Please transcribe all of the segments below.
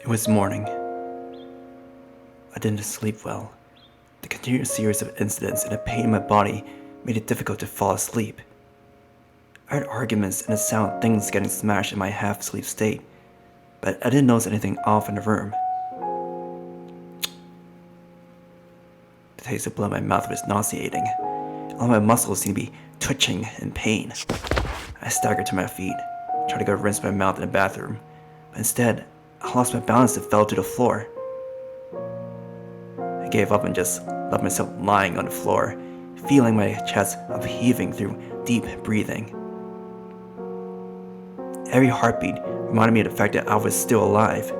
It was morning. I didn't sleep well. The continuous series of incidents and the pain in my body made it difficult to fall asleep. I heard arguments and the sound of things getting smashed in my half-sleep state, but I didn't notice anything off in the room. The taste of blood in my mouth was nauseating. All my muscles seemed to be twitching in pain. I staggered to my feet, tried to go rinse my mouth in the bathroom, but instead, I lost my balance and fell to the floor. I gave up and just left myself lying on the floor, feeling my chest upheaving through deep breathing. Every heartbeat reminded me of the fact that I was still alive.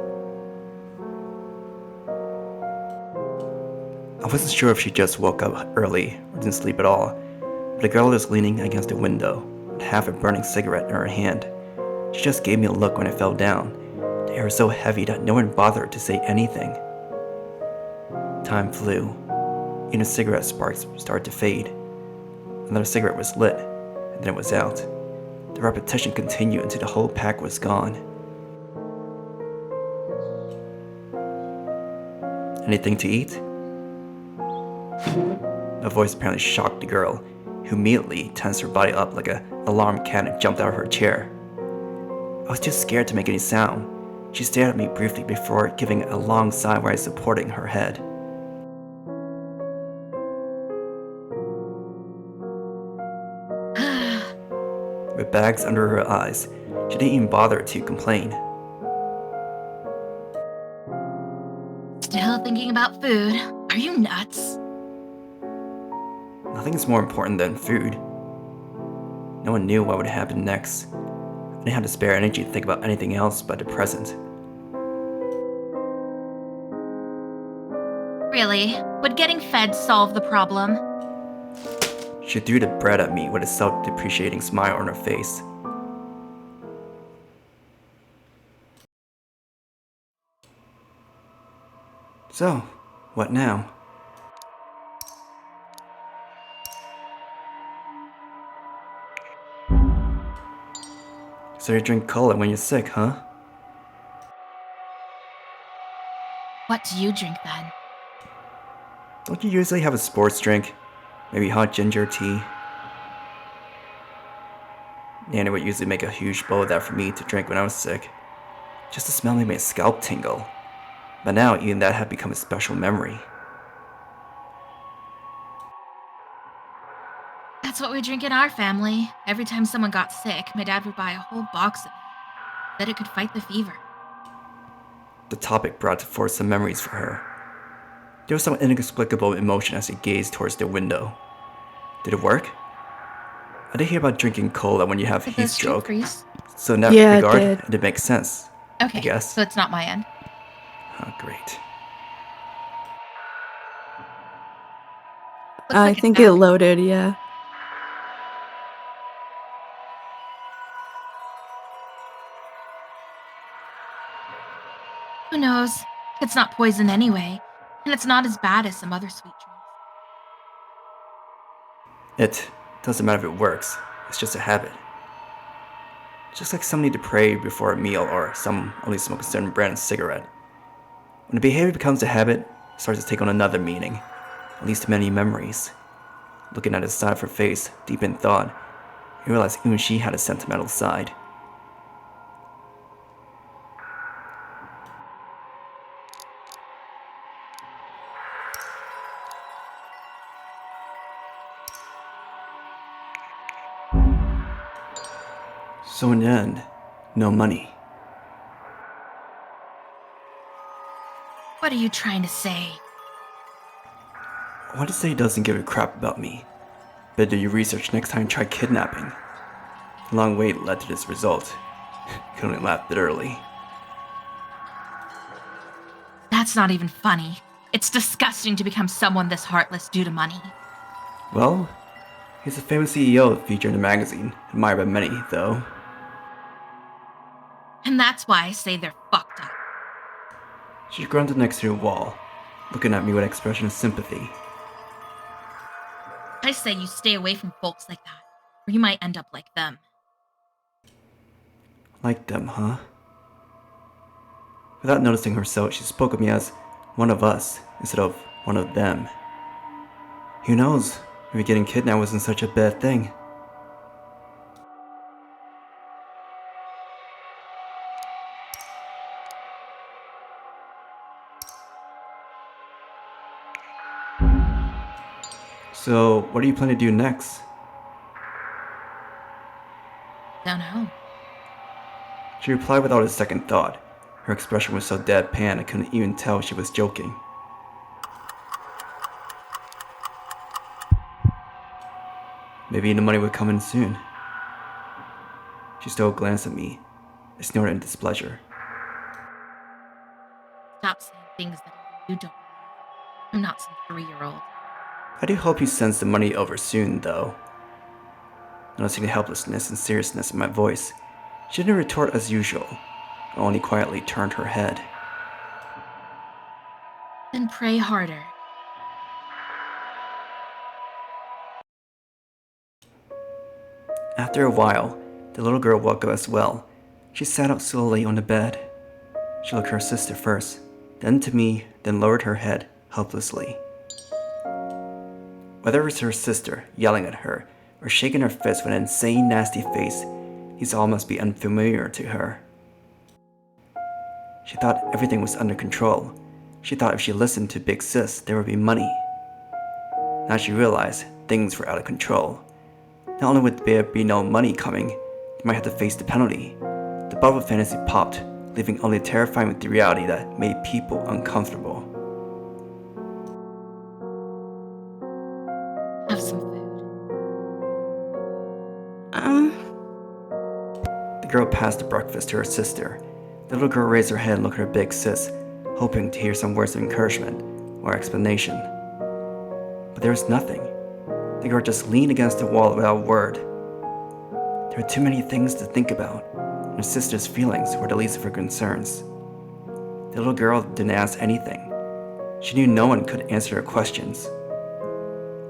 I wasn't sure if she just woke up early or didn't sleep at all, but the girl was leaning against the window with half a burning cigarette in her hand. She just gave me a look when I fell down. The air was so heavy that no one bothered to say anything. Time flew. Even the cigarette sparks started to fade. Another cigarette was lit, and then it was out. The repetition continued until the whole pack was gone. Anything to eat? My voice apparently shocked the girl, who immediately tensed her body up like an alarm cat and jumped out of her chair. I was too scared to make any sound. She stared at me briefly before giving a long sigh while supporting her head. With bags under her eyes, she didn't even bother to complain. Still thinking about food? Are you nuts? Nothing is more important than food. No one knew what would happen next. I didn't have the spare energy to think about anything else but the present. Really? Would getting fed solve the problem? She threw the bread at me with a self-depreciating smile on her face. So, what now? So you drink cola when you're sick, huh? What do you drink then? Don't you usually have a sports drink? Maybe hot ginger tea? Nanny would usually make a huge bowl of that for me to drink when I was sick. Just the smell made my scalp tingle. But now even that had become a special memory. That's what we drink in our family. Every time someone got sick, my dad would buy a whole box of it. That it could fight the fever. The topic brought forth some memories for her. There was some inexplicable emotion as she gazed towards the window. Did it work? I did hear about drinking cola when you have Did heat the street stroke. freeze? So in that Yeah, it regard, did. it did make sense. Okay, I guess. so it's not my end. Oh, great. Looks I like think it's it out. loaded, yeah. Who knows? It's not poison anyway, and it's not as bad as some other sweet drinks. It doesn't matter if it works. It's just a habit. Just like some need to pray before a meal or some only smoke a certain brand of cigarette. When the behavior becomes a habit, it starts to take on another meaning, at least many memories. Looking at the side of her face, deep in thought, I realized even she had a sentimental side. So in the end, no money. What are you trying to say? I want to say he doesn't give a crap about me. But do your research next time try kidnapping. The long wait led to this result. I could only laugh bitterly. That's not even funny. It's disgusting to become someone this heartless due to money. Well, he's a famous CEO featured in the magazine, admired by many, though. And that's why I say they're fucked up. She grunted next to the wall, looking at me with an expression of sympathy. I say you stay away from folks like that, or you might end up like them. Like them, huh? Without noticing herself, she spoke of me as one of us instead of one of them. Who knows? Maybe getting kidnapped wasn't such a bad thing. So, what do you plan to do next? Don't know. She replied without a second thought. Her expression was so deadpan I couldn't even tell she was joking. Maybe the money would come in soon. She stole a glance at me. I snorted in displeasure. Stop saying things that even you don't believe. I'm not some 3-year-old. I do hope you sends the money over soon, though. Noticing the helplessness and seriousness in my voice, she didn't retort as usual, only quietly turned her head. Then pray harder. After a while, the little girl woke up as well. She sat up slowly on the bed. She looked at her sister first, then to me, then lowered her head helplessly. Whether it was her sister yelling at her or shaking her fist with an insane, nasty face, these all must be unfamiliar to her. She thought everything was under control. She thought if she listened to Big Sis, there would be money. Now she realized things were out of control. Not only would there be no money coming, they might have to face the penalty. The bubble of fantasy popped, leaving only terrifying with the reality that made people uncomfortable. Have some food. The girl passed the breakfast to her sister. The little girl raised her head and looked at her big sis, hoping to hear some words of encouragement or explanation. But there was nothing. The girl just leaned against the wall without a word. There were too many things to think about, and her sister's feelings were the least of her concerns. The little girl didn't ask anything. She knew no one could answer her questions.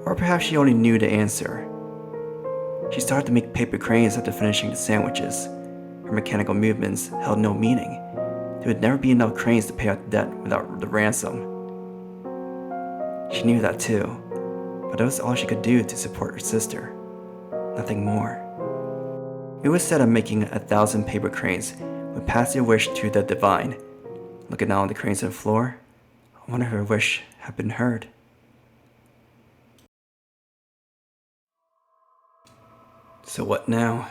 Or perhaps she only knew the answer. She started to make paper cranes after finishing the sandwiches. Her mechanical movements held no meaning. There would never be enough cranes to pay out the debt without the ransom. She knew that too, but that was all she could do to support her sister. Nothing more. It was said that making 1,000 paper cranes would pass your wish to the divine. Looking down at the cranes on the floor, I wonder if her wish had been heard. So what now?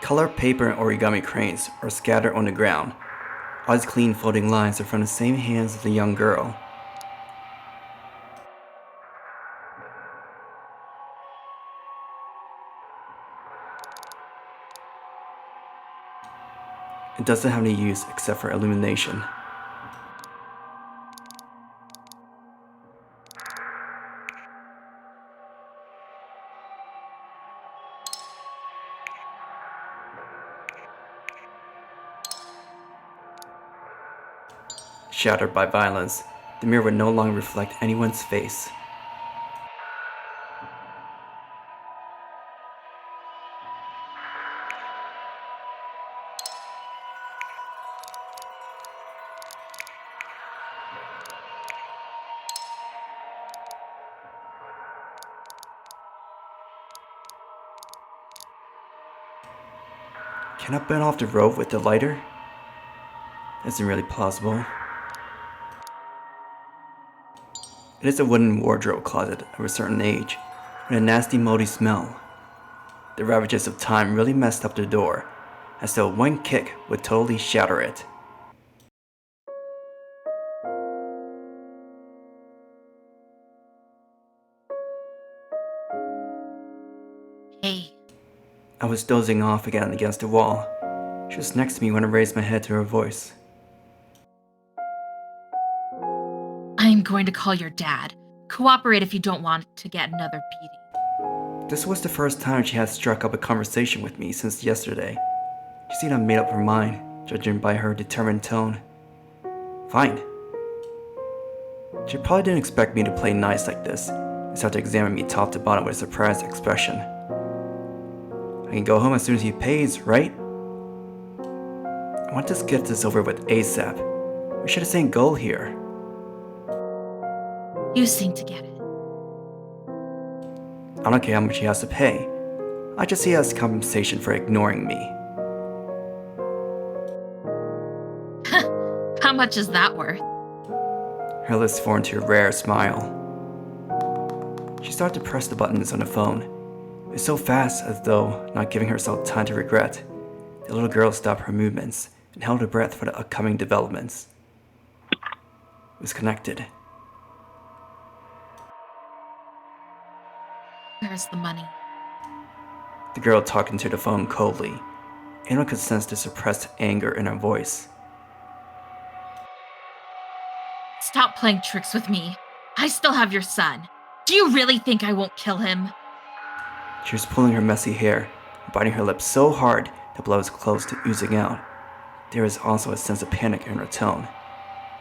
Color paper and origami cranes are scattered on the ground. All these clean floating lines are from the same hands as the young girl. It doesn't have any use except for illumination. Shattered by violence, the mirror would no longer reflect anyone's face. Can I burn off the rope with the lighter? That isn't really plausible. It is a wooden wardrobe closet of a certain age, with a nasty moldy smell. The ravages of time really messed up the door, as though one kick would totally shatter it. Hey, I was dozing off again against the wall. She was next to me when I raised my head to her voice. I'm going to call your dad. Cooperate if you don't want to get another beating. This was the first time she had struck up a conversation with me since yesterday. She seemed to have made up her mind, judging by her determined tone. Fine. She probably didn't expect me to play nice like this, and started to examine me top to bottom with a surprised expression. I can go home as soon as he pays, right? I want to get this over with ASAP. We should have same goal here. You seem to get it. I don't care how much he has to pay. I just see it as compensation for ignoring me. How much is that worth? Her lips formed into a rare smile. She started to press the buttons on the phone. It was so fast, as though not giving herself time to regret. The little girl stopped her movements and held her breath for the upcoming developments. It was connected. Where's the money? The girl talked into the phone coldly. Anyone could sense the suppressed anger in her voice. Stop playing tricks with me. I still have your son. Do you really think I won't kill him? She was pulling her messy hair, biting her lips so hard the blood was close to oozing out. There was also a sense of panic in her tone.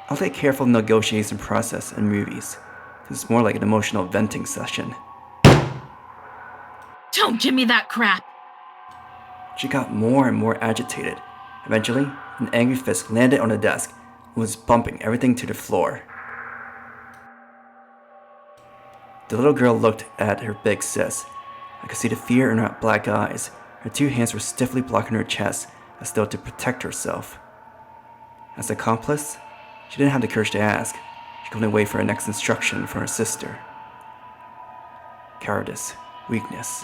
I'll take careful negotiation process in movies. This is more like an emotional venting session. Don't give me that crap! She got more and more agitated. Eventually, an angry fist landed on the desk and was bumping everything to the floor. The little girl looked at her big sis. I could see the fear in her black eyes. Her two hands were stiffly blocking her chest as though to protect herself. As an accomplice, she didn't have the courage to ask. She could only wait for her next instruction from her sister. Cowardice, weakness.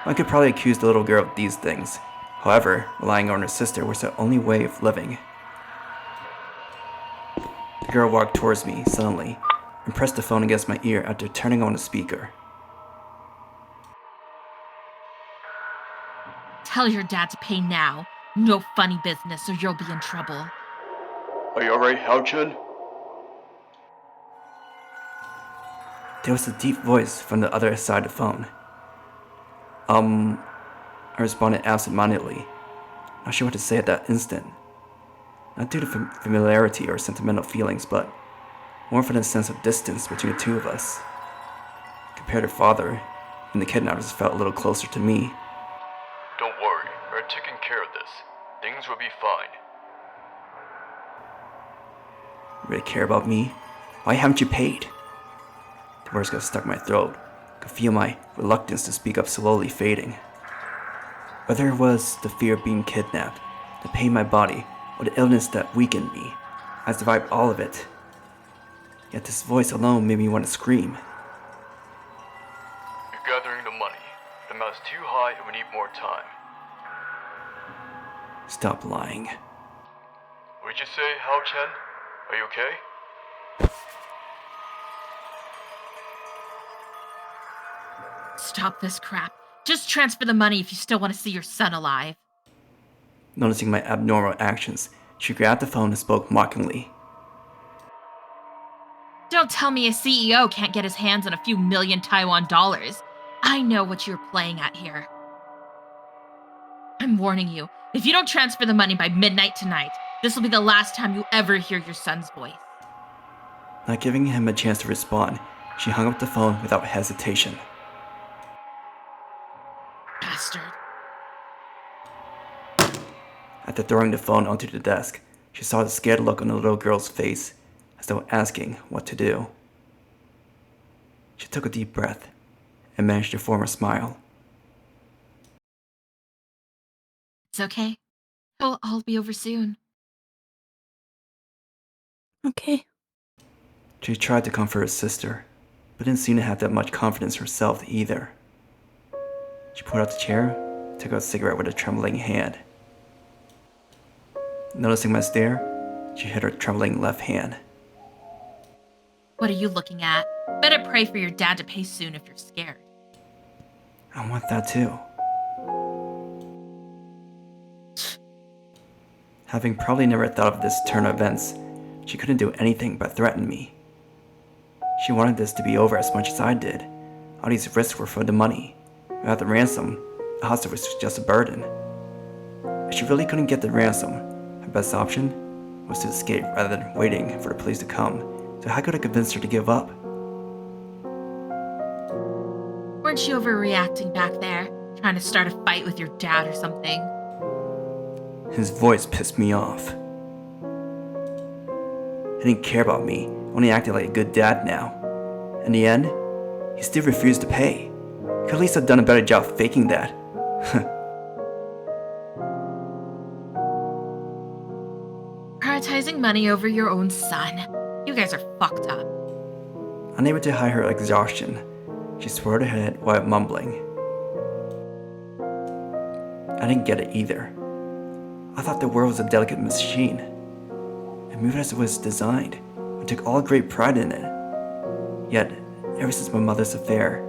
One could probably accuse the little girl of these things. However, relying on her sister was the only way of living. The girl walked towards me suddenly and pressed the phone against my ear after turning on the speaker. Tell your dad to pay now. No funny business or you'll be in trouble. Are you alright, Hao-chun? There was a deep voice from the other side of the phone. I responded absent-mindedly, not sure what to say at that instant. Not due to familiarity or sentimental feelings, but more for the sense of distance between the two of us. Compared to father, and the kidnappers felt a little closer to me. Don't worry, we're taking care of this. Things will be fine. You really care about me? Why haven't you paid? The words got stuck in my throat. I could feel my reluctance to speak up slowly fading. Whether it was the fear of being kidnapped, the pain in my body, or the illness that weakened me, I survived all of it. Yet this voice alone made me want to scream. You're gathering the money. The amount's too high and we need more time. Stop lying. What did you say, Hao-Chen? Are you okay? Stop this crap. Just transfer the money if you still want to see your son alive. Noticing my abnormal actions, she grabbed the phone and spoke mockingly. Don't tell me a CEO can't get his hands on a few million Taiwan dollars. I know what you're playing at here. I'm warning you, if you don't transfer the money by midnight tonight, this will be the last time you ever hear your son's voice. Not giving him a chance to respond, she hung up the phone without hesitation. Bastard. After throwing the phone onto the desk, she saw the scared look on the little girl's face, as though asking what to do. She took a deep breath and managed to form a smile. It's okay. I'll be over soon. Okay. She tried to comfort her sister, but didn't seem to have that much confidence herself either. She pulled out the chair, took out a cigarette with a trembling hand. Noticing my stare, she hid her trembling left hand. What are you looking at? Better pray for your dad to pay soon if you're scared. I want that too. Having probably never thought of this turn of events, she couldn't do anything but threaten me. She wanted this to be over as much as I did. All these risks were for the money. Without the ransom, the hostage was just a burden. If she really couldn't get the ransom, her best option was to escape rather than waiting for the police to come. So how could I convince her to give up? Weren't you overreacting back there? Trying to start a fight with your dad or something? His voice pissed me off. He didn't care about me, only acted like a good dad now. In the end, he still refused to pay. He could at least have done a better job faking that. Prioritizing money over your own son. You guys are fucked up. Unable to hide her exhaustion, she swirled her head while mumbling. I didn't get it either. I thought the world was a delicate machine. It moved as it was designed. I took all great pride in it. Yet, ever since my mother's affair,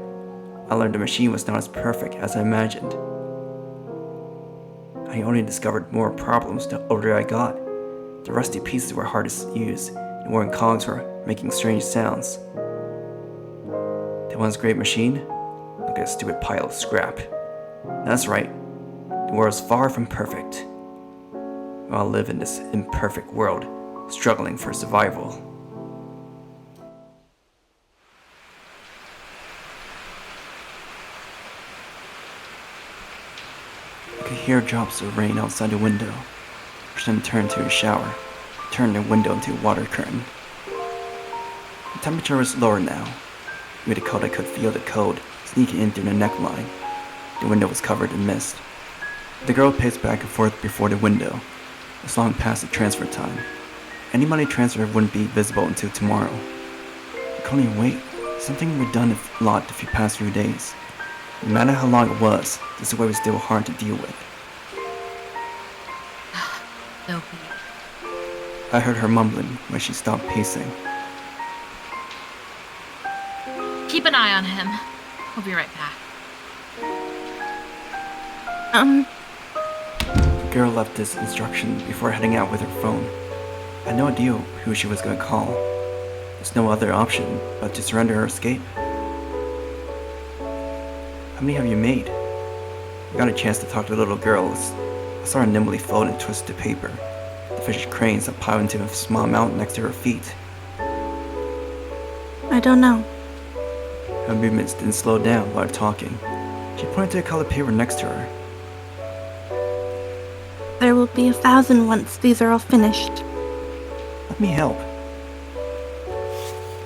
I learned the machine was not as perfect as I imagined. I only discovered more problems the older I got. The rusty pieces were hard to use, and worn cogs were making strange sounds. The once great machine looked like a stupid pile of scrap. That's right, the world is far from perfect. We all live in this imperfect world, struggling for survival. I could hear drops of rain outside the window. I then turned to a shower, turned the window into a water curtain. The temperature was lower now. With the cold, I could feel the cold sneaking in through the neckline. The window was covered in mist. The girl paced back and forth before the window. It's long past the transfer time. Any money transfer wouldn't be visible until tomorrow. I couldn't even wait. Something we'd done a lot the past few days. No matter how long it was, this way was still hard to deal with. So be it. I heard her mumbling when she stopped pacing. Keep an eye on him. We'll be right back. The girl left this instruction before heading out with her phone. I had no idea who she was going to call. There's no other option but to surrender or escape. How many have you made? I got a chance to talk to the little girls. I saw her nimbly fold and twist the paper. The fish cranes that piled into a small mountain next to her feet. I don't know. Her movements didn't slow down while talking. She pointed to the colored paper next to her. There will be 1,000 once these are all finished. Let me help.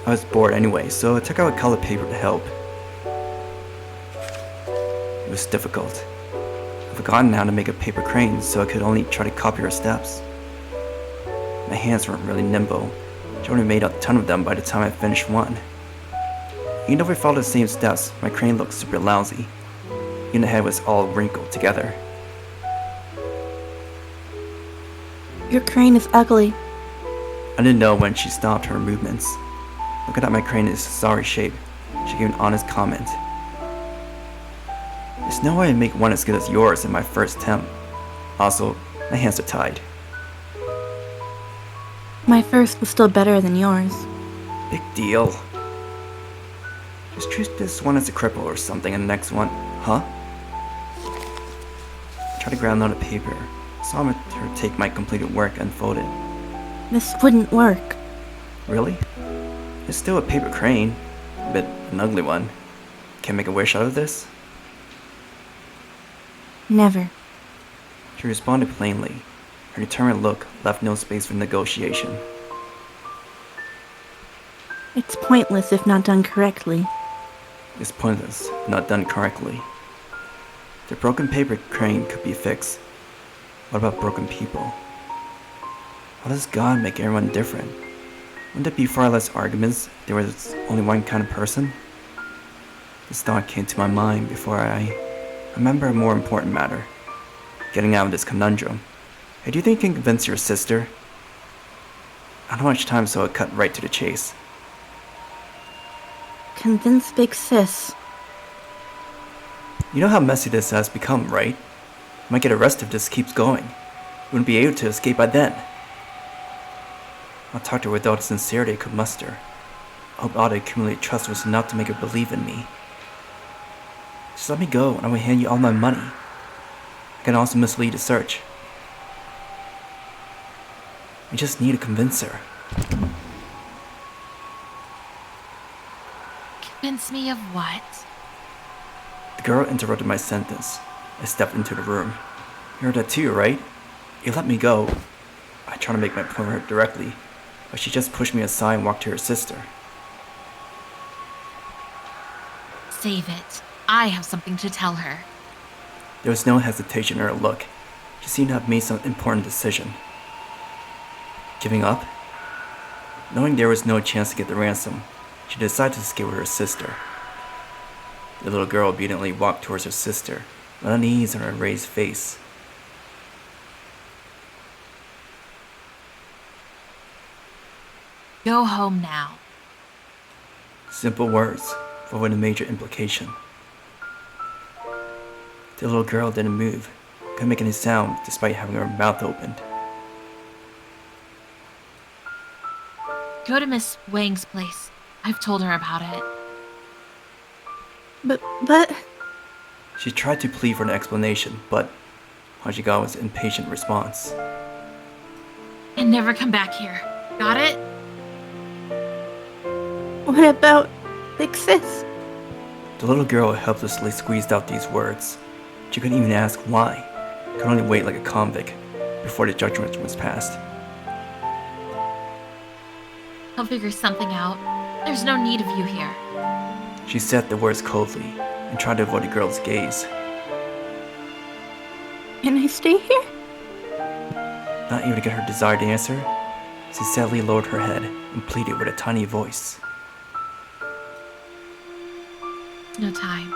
I was bored anyway, so I took out a colored paper to help. It was difficult. I've forgotten how to make a paper crane, so I could only try to copy her steps. My hands weren't really nimble. I only made a ton of them by the time I finished one. Even though we followed the same steps, my crane looked super lousy. Even the head was all wrinkled together. Your crane is ugly. I didn't know when she stopped her movements. Looking at my crane in its sorry shape, she gave an honest comment. There's no way I'd make one as good as yours in my first attempt. Also, my hands are tied. My first was still better than yours. Big deal. Just treat this one as a cripple or something and the next one, huh? I tried to ground out the paper. Saw her take my completed work and fold it. This wouldn't work. Really? It's still a paper crane, but an ugly one. Can't make a wish out of this? Never. She responded plainly. Her determined look left no space for negotiation. It's pointless if not done correctly. It's pointless if not done correctly. The broken paper crane could be fixed. What about broken people? How does God make everyone different? Wouldn't there be far less arguments if there was only one kind of person? This thought came to my mind before I remember a more important matter. Getting out of this conundrum. Hey, do you think you can convince your sister? I don't have much time, so I'll cut right to the chase. Convince Big Sis. You know how messy this has become, right? I might get arrested if this keeps going. You wouldn't be able to escape by then. I'll talk to her with all the sincerity I could muster. I hope all the accumulated trust was enough to make her believe in me. Just Just let me go and I will hand you all my money. I can also mislead the search. I just need to convince her. Convince me of what? The girl interrupted my sentence. I stepped into the room. You heard that too, right? You let me go. I tried to make my point with her directly, but she just pushed me aside and walked to her sister. Save it. I have something to tell her. There was no hesitation in her look. She seemed to have made some important decision. Giving up? Knowing there was no chance to get the ransom, she decided to escape with her sister. The little girl obediently walked towards her sister, with unease on her raised face. Go home now. Simple words, but with a major implication. The little girl didn't move, couldn't make any sound despite having her mouth opened. Go to Miss Wang's place. I've told her about it. But... She tried to plead for an explanation, but Hajigawa's impatient response. And never come back here. Got it? what about Big Sis? The little girl helplessly squeezed out these words. She couldn't even ask why, could only wait like a convict before the judgment was passed. I'll figure something out. There's no need of you here. She said the words coldly and tried to avoid the girl's gaze. Can I stay here? Not able to get her desired answer, she sadly lowered her head and pleaded with a tiny voice. No time.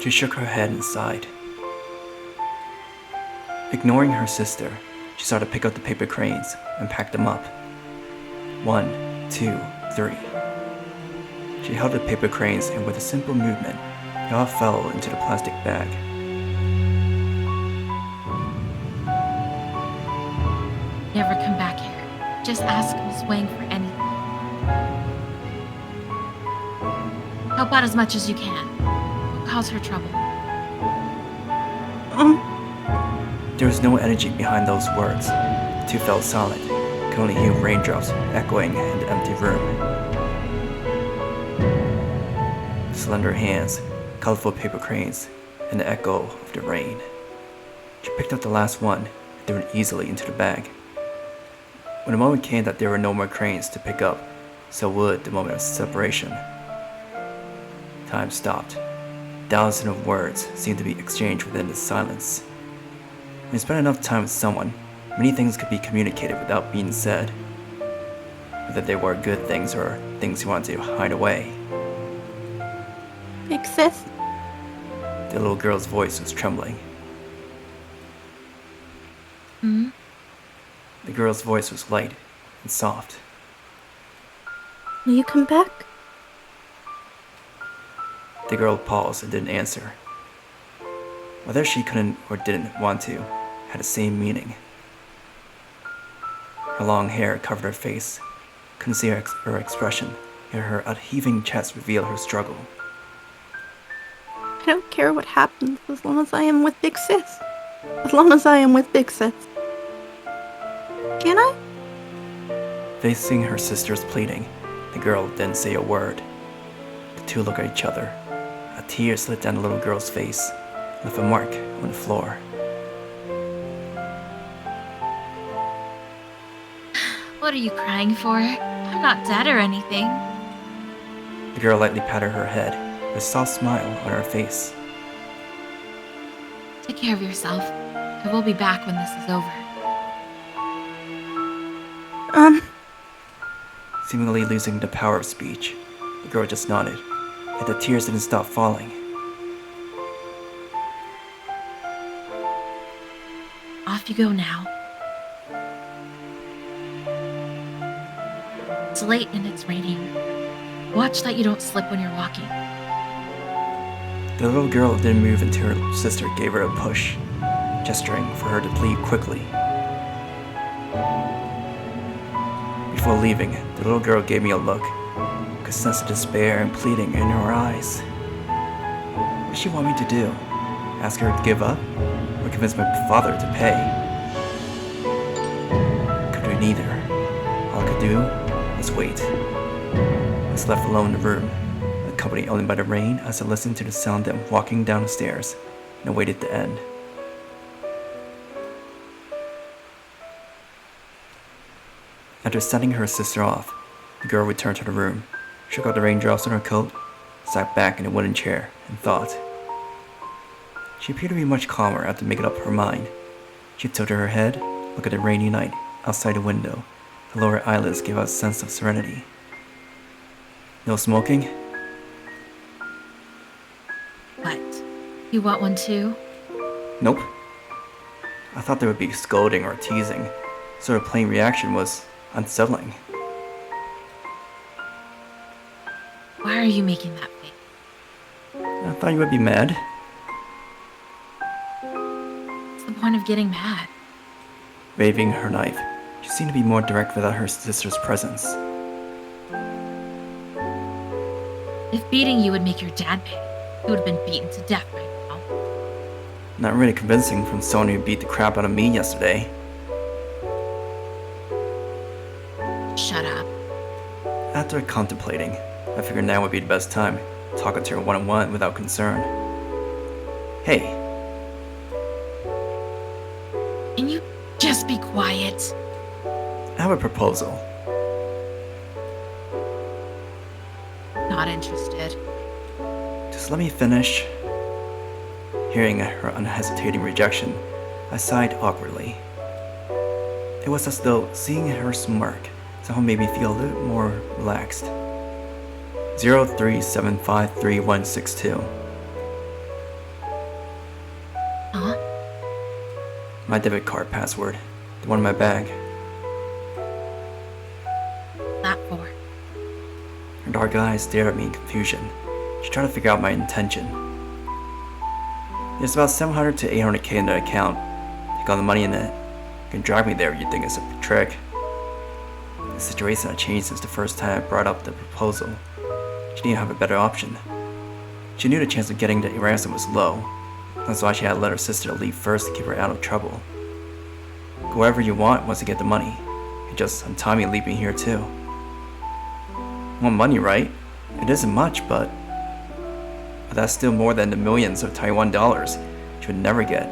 She shook her head and sighed. Ignoring her sister, she started to pick up the paper cranes and pack them up. 1, 2, 3. She held the paper cranes and with a simple movement, they all fell into the plastic bag. Never come back here. Just ask Miss Wang for anything. Help out as much as you can. Don't cause her trouble. There was no energy behind those words. The two fell silent, could only hear raindrops echoing in the empty room. Slender hands, colorful paper cranes, and the echo of the rain. She picked up the last one and threw it easily into the bag. When the moment came that there were no more cranes to pick up, so would the moment of separation. Time stopped. Thousands of words seemed to be exchanged within the silence. When you spend enough time with someone, many things could be communicated without being said. Whether they were good things or things you wanted to hide away. Big Sis? The little girl's voice was trembling. Hmm? The girl's voice was light and soft. Will you come back? The girl paused and didn't answer. Whether she couldn't or didn't want to had the same meaning. Her long hair covered her face. Couldn't see her expression, yet her upheaving chest revealed her struggle. I don't care what happens as long as I am with Big Sis. As long as I am with Big Sis. Can I? Facing her sister's pleading, the girl didn't say a word. The two looked at each other. A tear slid down the little girl's face, and left a mark on the floor. What are you crying for? I'm not dead or anything. The girl lightly patted her head, with a soft smile on her face. Take care of yourself. I will be back when this is over. Seemingly losing the power of speech, the girl just nodded, yet the tears didn't stop falling. Off you go now. It's late and it's raining. Watch that you don't slip when you're walking. The little girl didn't move until her sister gave her a push, gesturing for her to plead quickly. Before leaving, the little girl gave me a look, a sense of despair and pleading in her eyes. What does she want me to do? Ask her to give up? Or convince my father to pay? Could do neither. All I could do was wait. I was left alone in the room, accompanied only by the rain as I listened to the sound of them walking down the stairs and awaited the end. After sending her sister off, the girl returned to the room, shook out the raindrops on her coat, sat back in a wooden chair, and thought. She appeared to be much calmer after making up her mind. She tilted her head, looked at the rainy night outside the window. The lower eyelids gave out a sense of serenity. No smoking? What? You want one too? Nope. I thought there would be scolding or teasing, so her plain reaction was unsettling. Why are you making that face? I thought you would be mad. What's the point of getting mad? Waving her knife, she seemed to be more direct without her sister's presence. If beating you would make your dad pay, he would have been beaten to death by now. Not really convincing from someone who beat the crap out of me yesterday. Shut up. After contemplating, I figured now would be the best time, talking to her one-on-one without concern. Hey. Can you just be quiet? I have a proposal. Not interested. Just let me finish. Hearing her unhesitating rejection, I sighed awkwardly. It was as though seeing her smirk somehow made me feel a little more relaxed. 03753162. Huh? My debit card password. The one in my bag. That for? Her dark eyes stared at me in confusion. She tried to figure out my intention. There's about 700 to 800k in the account. Take all the money in it. You can drive me there if you think it's a trick. The situation had changed since the first time I brought up the proposal. She didn't have a better option. She knew the chance of getting the ransom was low. That's why she had let her sister leave first to keep her out of trouble. Go wherever you want once you get the money. You just untie me and leave me here too. You want money, right? It isn't much, but that's still more than the millions of Taiwan dollars she would never get.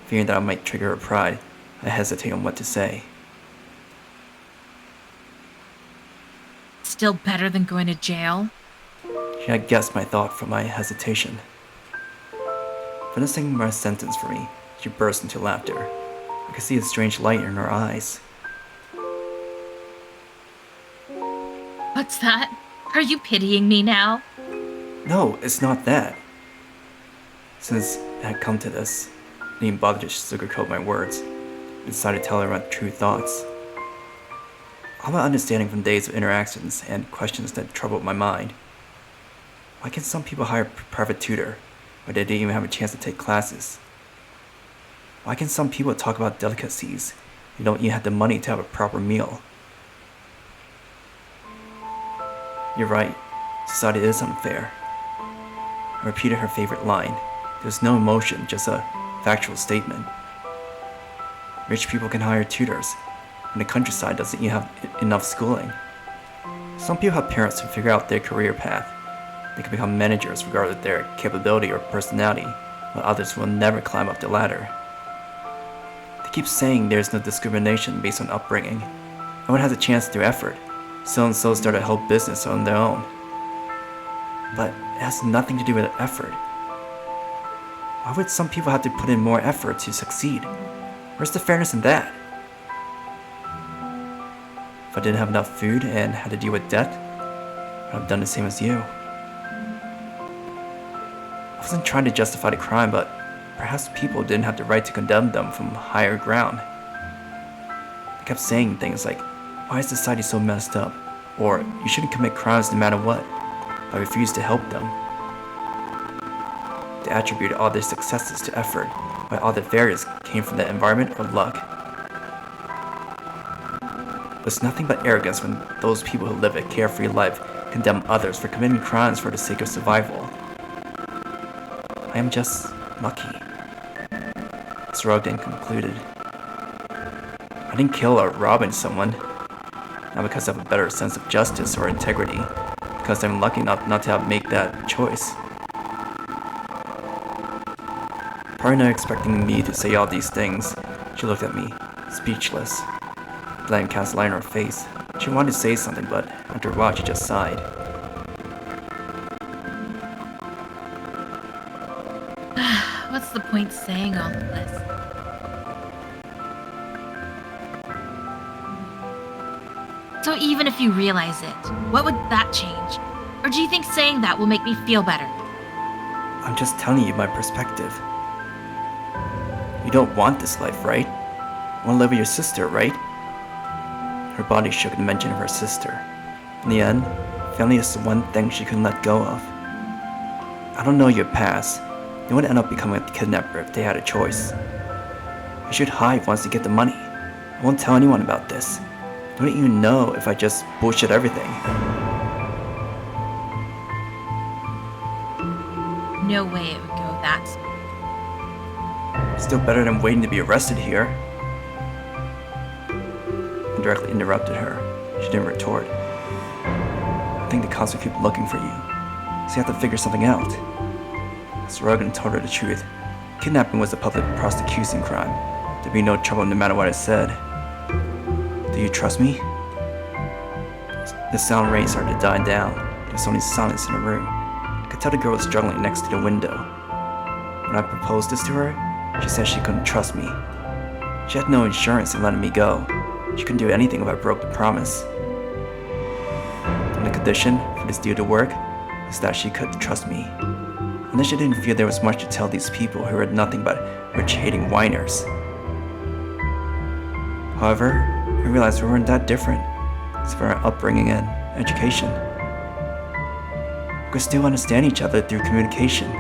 Fearing that I might trigger her pride, I hesitate on what to say. Still better than going to jail? She had guessed my thought from my hesitation. Finishing my sentence for me, she burst into laughter. I could see a strange light in her eyes. What's that? Are you pitying me now? No, it's not that. Since it had come to this, I didn't bother to sugarcoat my words. I decided to tell her my true thoughts. All my understanding from days of interactions and questions that troubled my mind. Why can some people hire a private tutor when they didn't even have a chance to take classes? Why can some people talk about delicacies and don't even have the money to have a proper meal? You're right, society is unfair. I repeated her favorite line. There was no emotion, just a factual statement. Rich people can hire tutors, and the countryside doesn't even have enough schooling. Some people have parents who figure out their career path. They can become managers regardless of their capability or personality, while others will never climb up the ladder. They keep saying there's no discrimination based on upbringing. Everyone has a chance through effort. So-and-so started a whole business on their own. But it has nothing to do with effort. Why would some people have to put in more effort to succeed? Where's the fairness in that? If I didn't have enough food and had to deal with debt, I'd have done the same as you. I wasn't trying to justify the crime, but perhaps people didn't have the right to condemn them from higher ground. They kept saying things like, why is society so messed up? Or, you shouldn't commit crimes no matter what. I refused to help them. They attributed all their successes to effort, while all their failures came from the environment or luck. It's nothing but arrogance when those people who live a carefree life condemn others for committing crimes for the sake of survival. I am just lucky. I shrugged and concluded. I didn't kill or rob someone, not because I have a better sense of justice or integrity, because I'm lucky enough not to have made that choice. Probably not expecting me to say all these things, she looked at me, speechless. Blank cast light on her face. She wanted to say something, but after a while she just sighed. What's the point saying all of this? So even if you realize it, what would that change? Or do you think saying that will make me feel better? I'm just telling you my perspective. You don't want this life, right? You want to live with your sister, right? Her body shook at the mention of her sister. In the end, family is the one thing she couldn't let go of. I don't know your past. You would end up becoming a kidnapper if they had a choice. You should hide once you get the money. I won't tell anyone about this. Don't even know if I just bullshit everything. No way it would go that smooth. Still better than waiting to be arrested here. I directly interrupted her. She didn't retort. I think the cops will keep looking for you, so you have to figure something out. I shrugged and told her the truth. Kidnapping was a public prosecution crime. There'd be no trouble no matter what I said. Do you trust me? The sound rays started to die down. There was only silence in the room. I could tell the girl was struggling next to the window. When I proposed this to her, she said she couldn't trust me. She had no insurance in letting me go. She couldn't do anything if I broke the promise. And the condition for this deal to work was that she could trust me. And then she didn't feel there was much to tell these people who were nothing but rich-hating whiners. However, I realized we weren't that different, as for our upbringing and education. We could still understand each other through communication.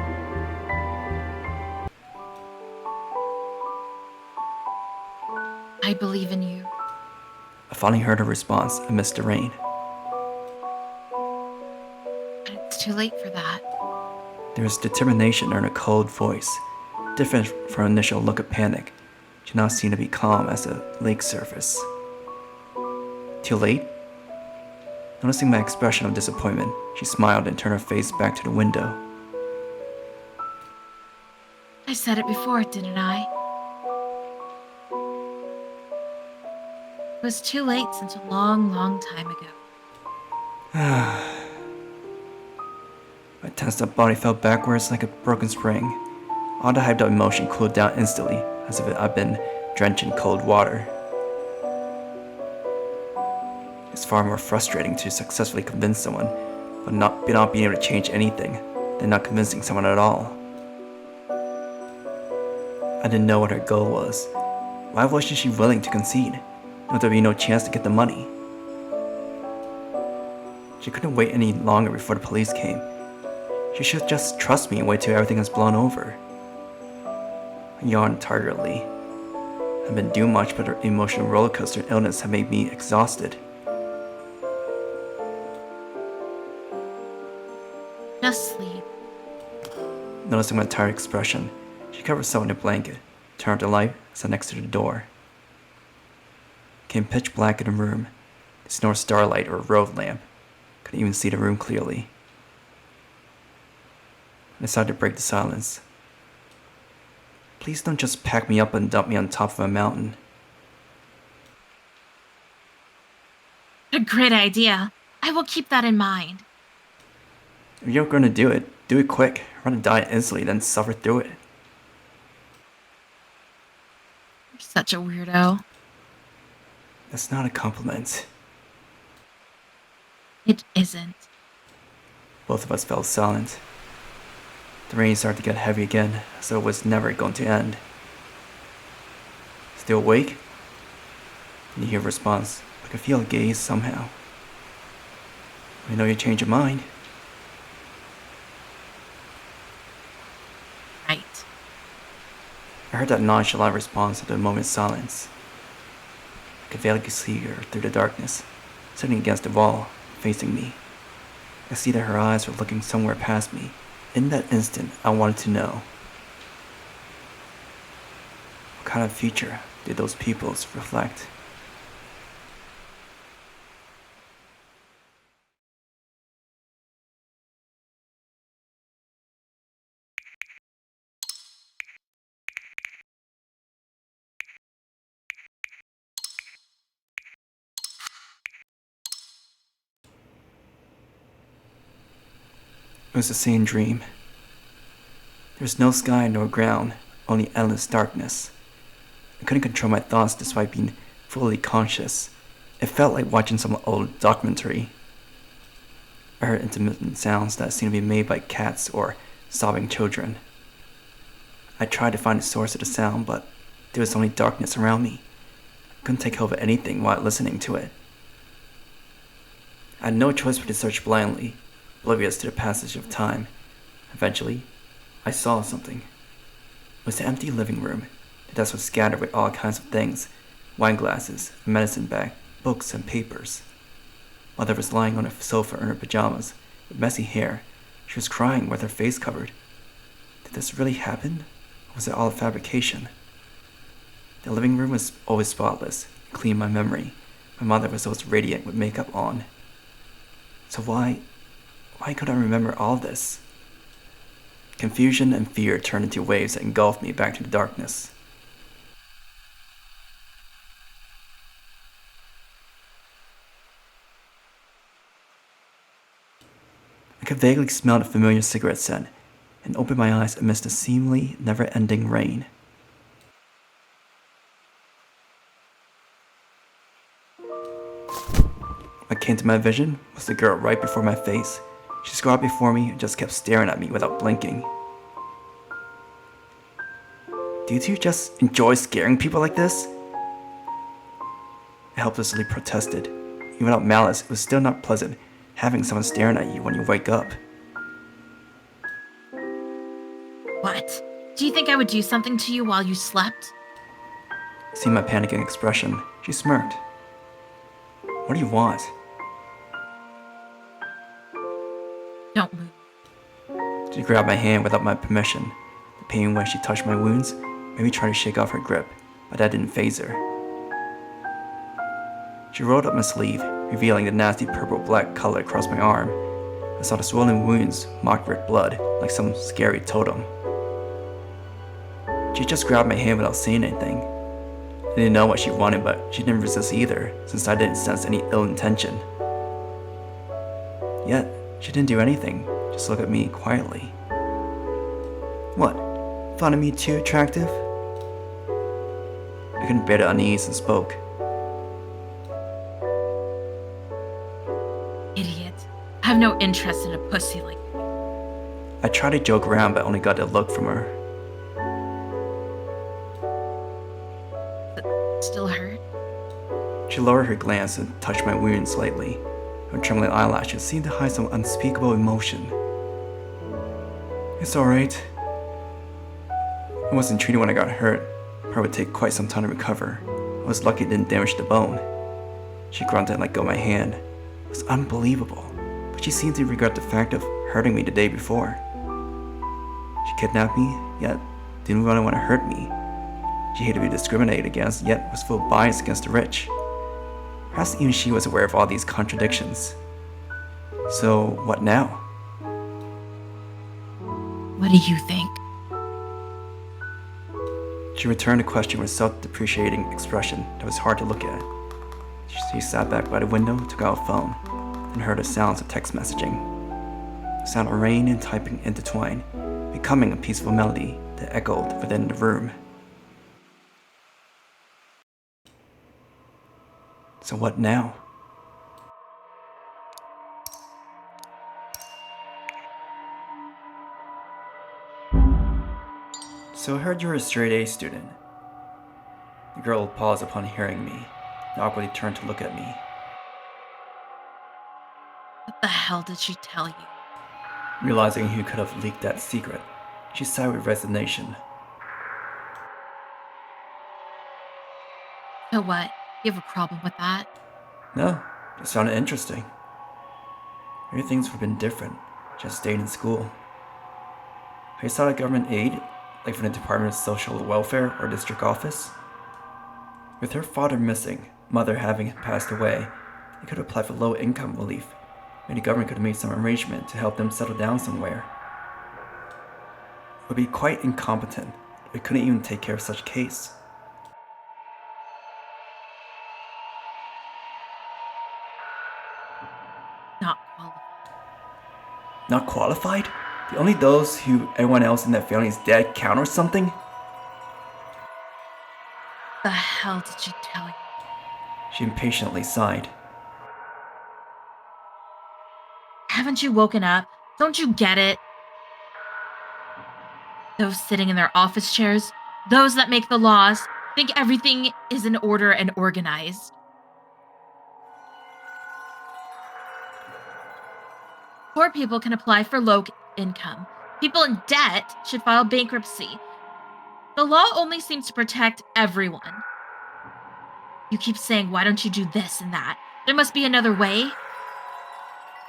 I believe in you. I finally heard her response amidst the rain. But it's too late for that. There was determination in her cold voice, different from her initial look of panic. She now seemed to be calm as a lake surface. Too late? Noticing my expression of disappointment, she smiled and turned her face back to the window. I said it before, didn't I? It was too late since a long, long time ago. My tensed up body fell backwards like a broken spring. All the hyped up emotion cooled down instantly, as if I'd been drenched in cold water. It's far more frustrating to successfully convince someone, but not being able to change anything, than not convincing someone at all. I didn't know what her goal was. Why wasn't she willing to concede? Know there'd be no chance to get the money. She couldn't wait any longer before the police came. She should just trust me and wait till everything has blown over. I yawned tiredly. I've been doing much, but her emotional rollercoaster and illness had made me exhausted. Just sleep. Noticing my tired expression, she covered herself in a blanket, turned off the light, and sat next to the door. It became pitch black in the room. There's no starlight or road lamp. Couldn't even see the room clearly. I decided to break the silence. Please don't just pack me up and dump me on top of a mountain. A great idea. I will keep that in mind. If you're going to do it quick. Run and die instantly, then suffer through it. You're such a weirdo. That's not a compliment. It isn't. Both of us fell silent. The rain started to get heavy again, as though it was never going to end. Still awake? Didn't hear a response. I could feel a gaze somehow. I know you changed your mind. Right. I heard that nonchalant response after a moment's silence. I could vaguely see her through the darkness, sitting against the wall, facing me. I see that her eyes were looking somewhere past me, In that instant, I wanted to know, what kind of future did those peoples reflect? It was the same dream. There was no sky nor ground, only endless darkness. I couldn't control my thoughts despite being fully conscious. It felt like watching some old documentary. I heard intermittent sounds that seemed to be made by cats or sobbing children. I tried to find the source of the sound, but there was only darkness around me. I couldn't take hold of anything while listening to it. I had no choice but to search blindly, oblivious to the passage of time. Eventually, I saw something. It was the empty living room. The desk was scattered with all kinds of things: wine glasses, a medicine bag, books, and papers. Mother was lying on a sofa in her pajamas, with messy hair. She was crying with her face covered. Did this really happen? Or was it all a fabrication? The living room was always spotless, clean in my memory. My mother was always radiant with makeup on. So why couldn't I remember all this? Confusion and fear turned into waves that engulfed me back to the darkness. I could vaguely smell the familiar cigarette scent and opened my eyes amidst the seemingly never-ending rain. What came to my vision was the girl right before my face. She squatted before me and just kept staring at me without blinking. Do you just enjoy scaring people like this? I helplessly protested. Even without malice, it was still not pleasant having someone staring at you when you wake up. What? Do you think I would do something to you while you slept? Seeing my panicking expression, she smirked. What do you want? Don't move. She grabbed my hand without my permission. The pain when she touched my wounds made me try to shake off her grip, but that didn't faze her. She rolled up my sleeve, revealing the nasty purple-black color across my arm. I saw the swollen wounds marked with blood, like some scary totem. She just grabbed my hand without saying anything. I didn't know what she wanted, but she didn't resist either, since I didn't sense any ill intention. Yet, she didn't do anything, just look at me quietly. What? Found me too attractive? I couldn't bear the unease and spoke. Idiot. I have no interest in a pussy like you. I tried to joke around, but only got a look from her. Still hurt? She lowered her glance and touched my wound slightly. Her trembling eyelashes seemed to hide some unspeakable emotion. It's alright. I wasn't treated when I got hurt. It would take quite some time to recover. I was lucky it didn't damage the bone. She grunted and let go of my hand. It was unbelievable, but she seemed to regret the fact of hurting me the day before. She kidnapped me, yet didn't really want to hurt me. She hated to be discriminated against, yet was full of bias against the rich. Perhaps even she was aware of all these contradictions. So, what now? What do you think? She returned the question with a self-depreciating expression that was hard to look at. She sat back by the window, took out a phone, and heard the sounds of text messaging. The sound of rain and typing intertwined, becoming a peaceful melody that echoed within the room. So what now? So I heard you're a straight-A student. The girl paused upon hearing me, and awkwardly turned to look at me. What the hell did she tell you? Realizing who could have leaked that secret, she sighed with resignation. So what? You have a problem with that? No, just found it interesting. Everything's been different, just stayed in school. Have you sought government aid, like from the Department of Social Welfare or district office? With her father missing, mother having passed away, they could apply for low-income relief. Maybe the government could have made some arrangement to help them settle down somewhere. It would be quite incompetent. We couldn't even take care of such a case. Not qualified. Not qualified? Do only those who everyone else in that family is dead count or something? The hell did she tell you? She impatiently sighed. Haven't you woken up? Don't you get it? Those sitting in their office chairs, those that make the laws, think everything is in order and organized. Poor people can apply for low income. People in debt should file bankruptcy. The law only seems to protect everyone. You keep saying, why don't you do this and that? There must be another way.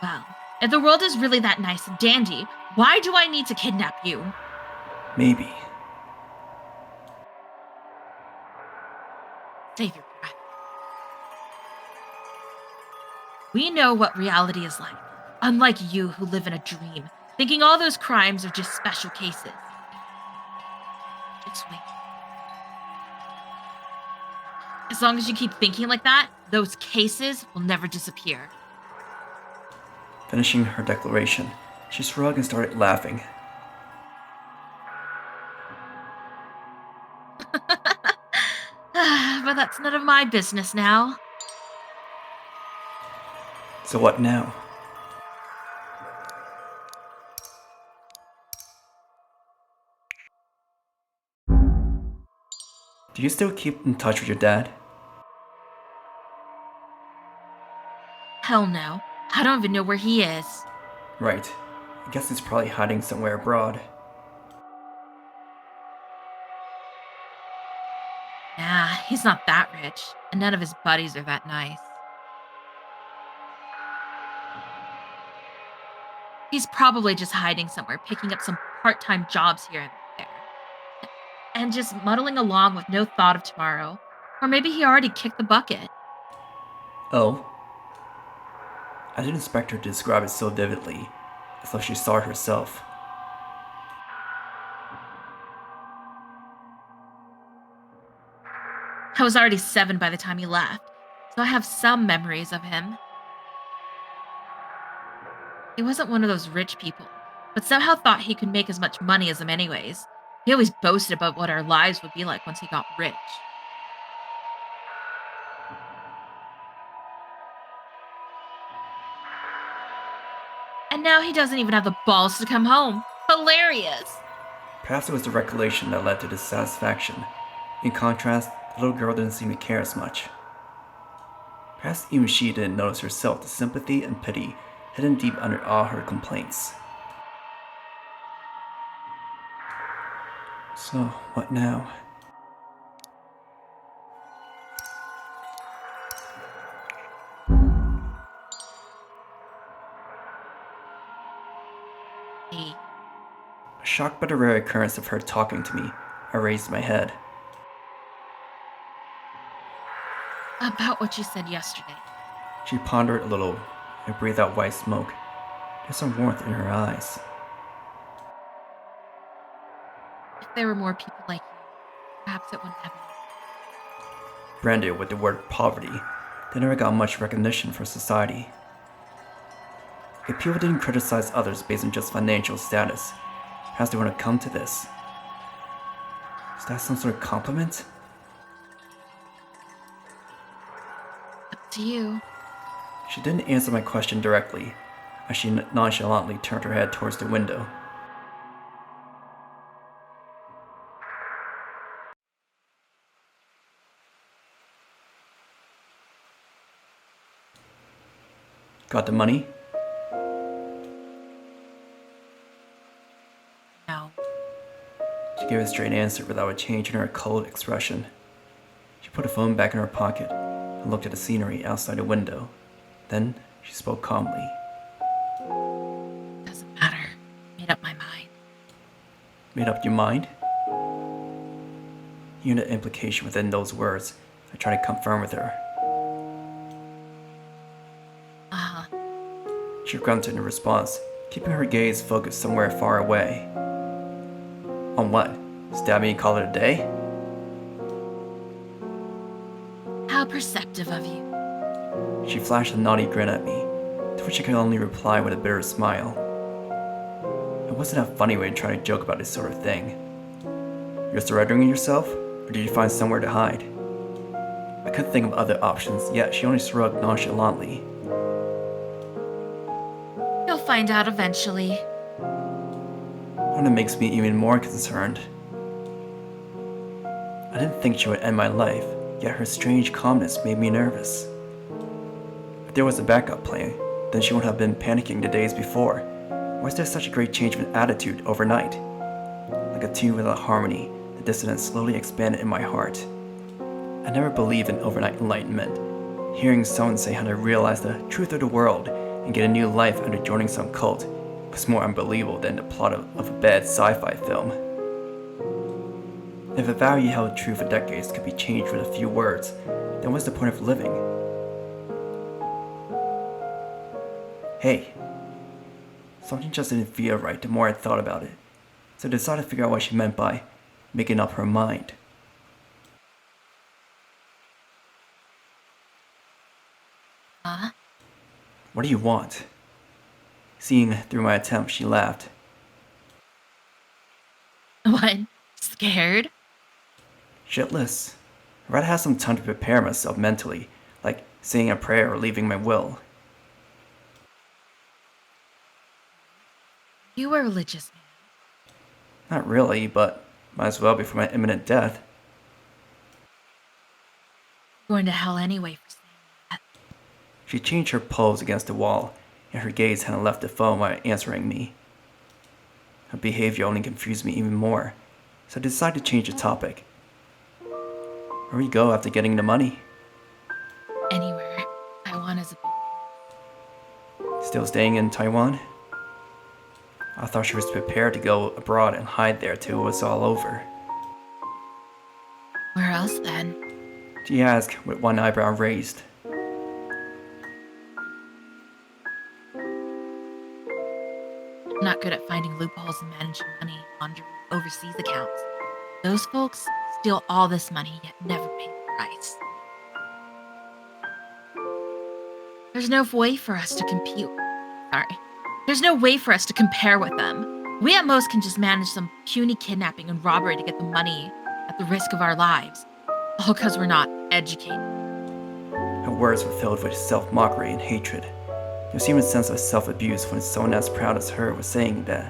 Well, if the world is really that nice and dandy, why do I need to kidnap you? Maybe. Save your breath. We know what reality is like, unlike you who live in a dream, thinking all those crimes are just special cases. Just wait. As long as you keep thinking like that, those cases will never disappear. Finishing her declaration, she shrugged and started laughing. But that's none of my business now. So what now? Do you still keep in touch with your dad? Hell no. I don't even know where he is. Right. I guess he's probably hiding somewhere abroad. Nah, he's not that rich, and none of his buddies are that nice. He's probably just hiding somewhere, picking up some part-time jobs here and there. And just muddling along with no thought of tomorrow. Or maybe he already kicked the bucket. Oh? I didn't expect her to describe it so vividly, as though she saw it herself. I was already 7 by the time he left, so I have some memories of him. He wasn't one of those rich people, but somehow thought he could make as much money as them anyways. He always boasted about what our lives would be like once he got rich. And now he doesn't even have the balls to come home. Hilarious! Perhaps it was the recollection that led to dissatisfaction. In contrast, the little girl didn't seem to care as much. Perhaps even she didn't notice herself the sympathy and pity hidden deep under all her complaints. So, what now? Hey, Shocked by the rare occurrence of her talking to me, I raised my head. about what you said yesterday. She pondered a little and breathed out white smoke. There's some warmth in her eyes. If there were more people like you, perhaps it wouldn't happen. Branded with the word poverty, they never got much recognition from society. If people didn't criticize others based on just financial status, perhaps they wouldn't come to this. Is that some sort of compliment? Up to you. She didn't answer my question directly, as she nonchalantly turned her head towards the window. Got the money? No. She gave a straight answer without a change in her cold expression. She put the phone back in her pocket and looked at the scenery outside the window. Then she spoke calmly. Doesn't matter. Made up my mind. Made up your mind? Hearing the implication within those words, I tried to confirm with her. Uh-huh. She grunted in response, keeping her gaze focused somewhere far away. On what? Stab me and call it a day? How perceptive of you. She flashed a naughty grin at me, to which I could only reply with a bitter smile. It wasn't a funny way to try to joke about this sort of thing. You're surrendering yourself, or did you find somewhere to hide? I couldn't think of other options, yet she only shrugged nonchalantly. You'll find out eventually. And it makes me even more concerned. I didn't think she would end my life, yet her strange calmness made me nervous. If there was a backup plan, then she wouldn't have been panicking the days before. Why is there such a great change of attitude overnight? Like a tune without harmony, the dissonance slowly expanded in my heart. I never believed in overnight enlightenment. Hearing someone say how to realize the truth of the world and get a new life after joining some cult was more unbelievable than the plot of a bad sci-fi film. If a value held true for decades could be changed with a few words, then what's the point of living? Hey, something just didn't feel right the more I thought about it, so I decided to figure out what she meant by making up her mind. Huh? What do you want? Seeing through my attempt, she laughed. What? Scared? Shitless. I'd rather have some time to prepare myself mentally, like saying a prayer or leaving my will. You were religious, man. Not really, but might as well before my imminent death. Going to hell anyway for saying that. She changed her pose against the wall, and her gaze hadn't left the phone while answering me. Her behavior only confused me even more, so I decided to change the topic. Where we go after getting the money? Anywhere. Taiwan is a Still staying in Taiwan? I thought she was prepared to go abroad and hide there till it was all over. Where else then? She asked with one eyebrow raised. I'm not good at finding loopholes and managing money laundering overseas accounts. Those folks steal all this money yet never pay the price. There's no way for us to compete. There's no way for us to compare with them. We at most can just manage some puny kidnapping and robbery to get the money at the risk of our lives. All because we're not educated. Her words were filled with self-mockery and hatred. There seemed a sense of self-abuse when someone as proud as her was saying that.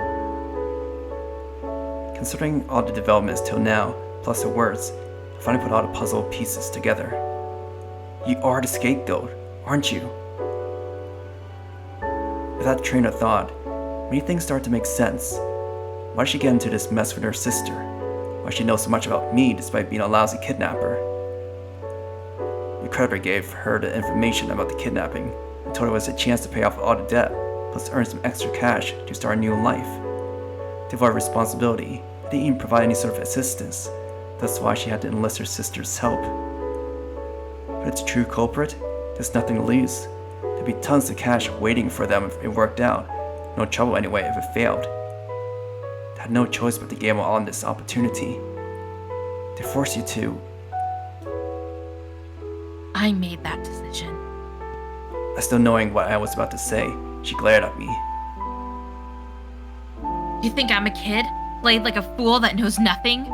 Considering all the developments till now, plus her words, I finally put all the puzzle pieces together. You are the scapegoat, aren't you? With that train of thought, many things start to make sense. Why did she get into this mess with her sister? Why she knows so much about me despite being a lousy kidnapper? The creditor gave her the information about the kidnapping and told her it was a chance to pay off all the debt, plus earn some extra cash to start a new life. To avoid responsibility, they didn't even provide any sort of assistance. That's why she had to enlist her sister's help. But its true culprit, there's nothing to lose. There'd be tons of cash waiting for them if it worked out. No trouble anyway if it failed. They had no choice but to gamble on this opportunity. They force you to. I made that decision. Still knowing what I was about to say, she glared at me. You think I'm a kid? Played like a fool that knows nothing?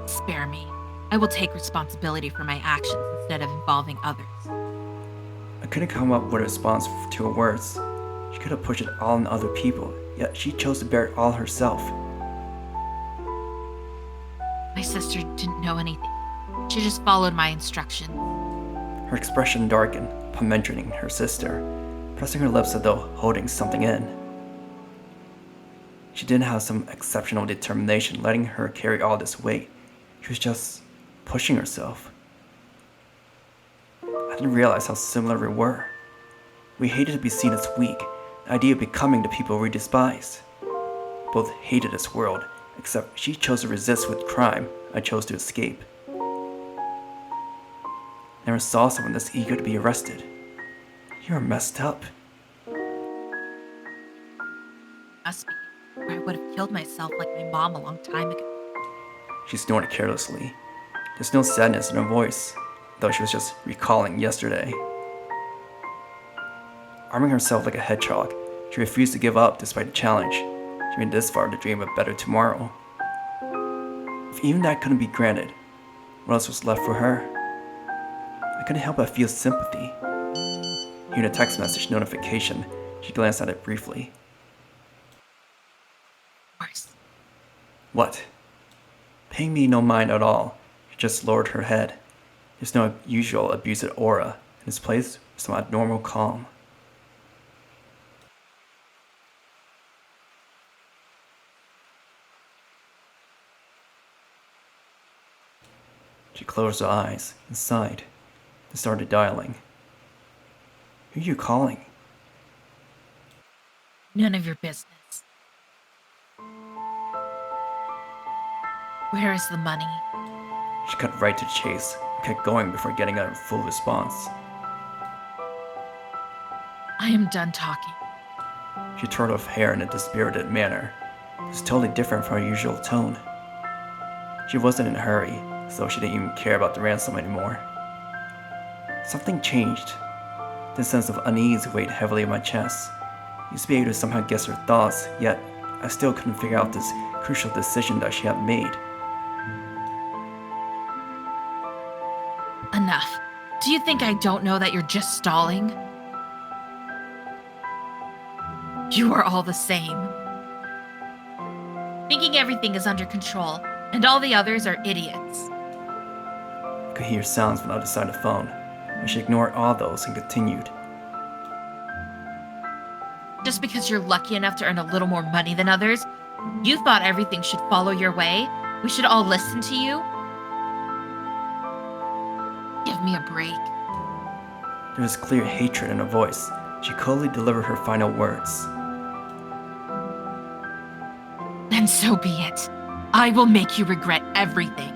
Spare me. I will take responsibility for my actions instead of involving others. I couldn't come up with a response to her words. She could have pushed it all on other people, yet she chose to bear it all herself. My sister didn't know anything. She just followed my instructions. Her expression darkened upon mentioning her sister, pressing her lips as though holding something in. She didn't have some exceptional determination letting her carry all this weight. She was just pushing herself. I didn't realize how similar we were. We hated to be seen as weak, the idea of becoming the people we despised. But both hated this world, except she chose to resist with crime. I chose to escape. Never saw someone this eager to be arrested. You're messed up. Must be, or I would have killed myself like my mom a long time ago. She snorted carelessly. There's no sadness in her voice, though she was just recalling yesterday. Arming herself like a hedgehog, she refused to give up despite the challenge. She made this far to dream of a better tomorrow. If even that couldn't be granted, what else was left for her? I couldn't help but feel sympathy. Hearing a text message notification, she glanced at it briefly. Of course. What? Paying me no mind at all. She just lowered her head. There's no usual abusive aura. In its place, some abnormal calm. She closed her eyes and sighed, and started dialing. Who are you calling? None of your business. Where is the money? She cut right to the chase and kept going before getting a full response. I am done talking. She twirled her hair in a dispirited manner. It was totally different from her usual tone. She wasn't in a hurry, so she didn't even care about the ransom anymore. Something changed. This sense of unease weighed heavily on my chest. I used to be able to somehow guess her thoughts, yet I still couldn't figure out this crucial decision that she had made. Enough. Do you think I don't know that you're just stalling? You are all the same. Thinking everything is under control, and all the others are idiots. I could hear sounds from the other side of the phone, but she ignored all those and continued. Just because you're lucky enough to earn a little more money than others, you thought everything should follow your way? We should all listen to you? Give me a break. There was clear hatred in her voice. She coldly delivered her final words. Then so be it. I will make you regret everything.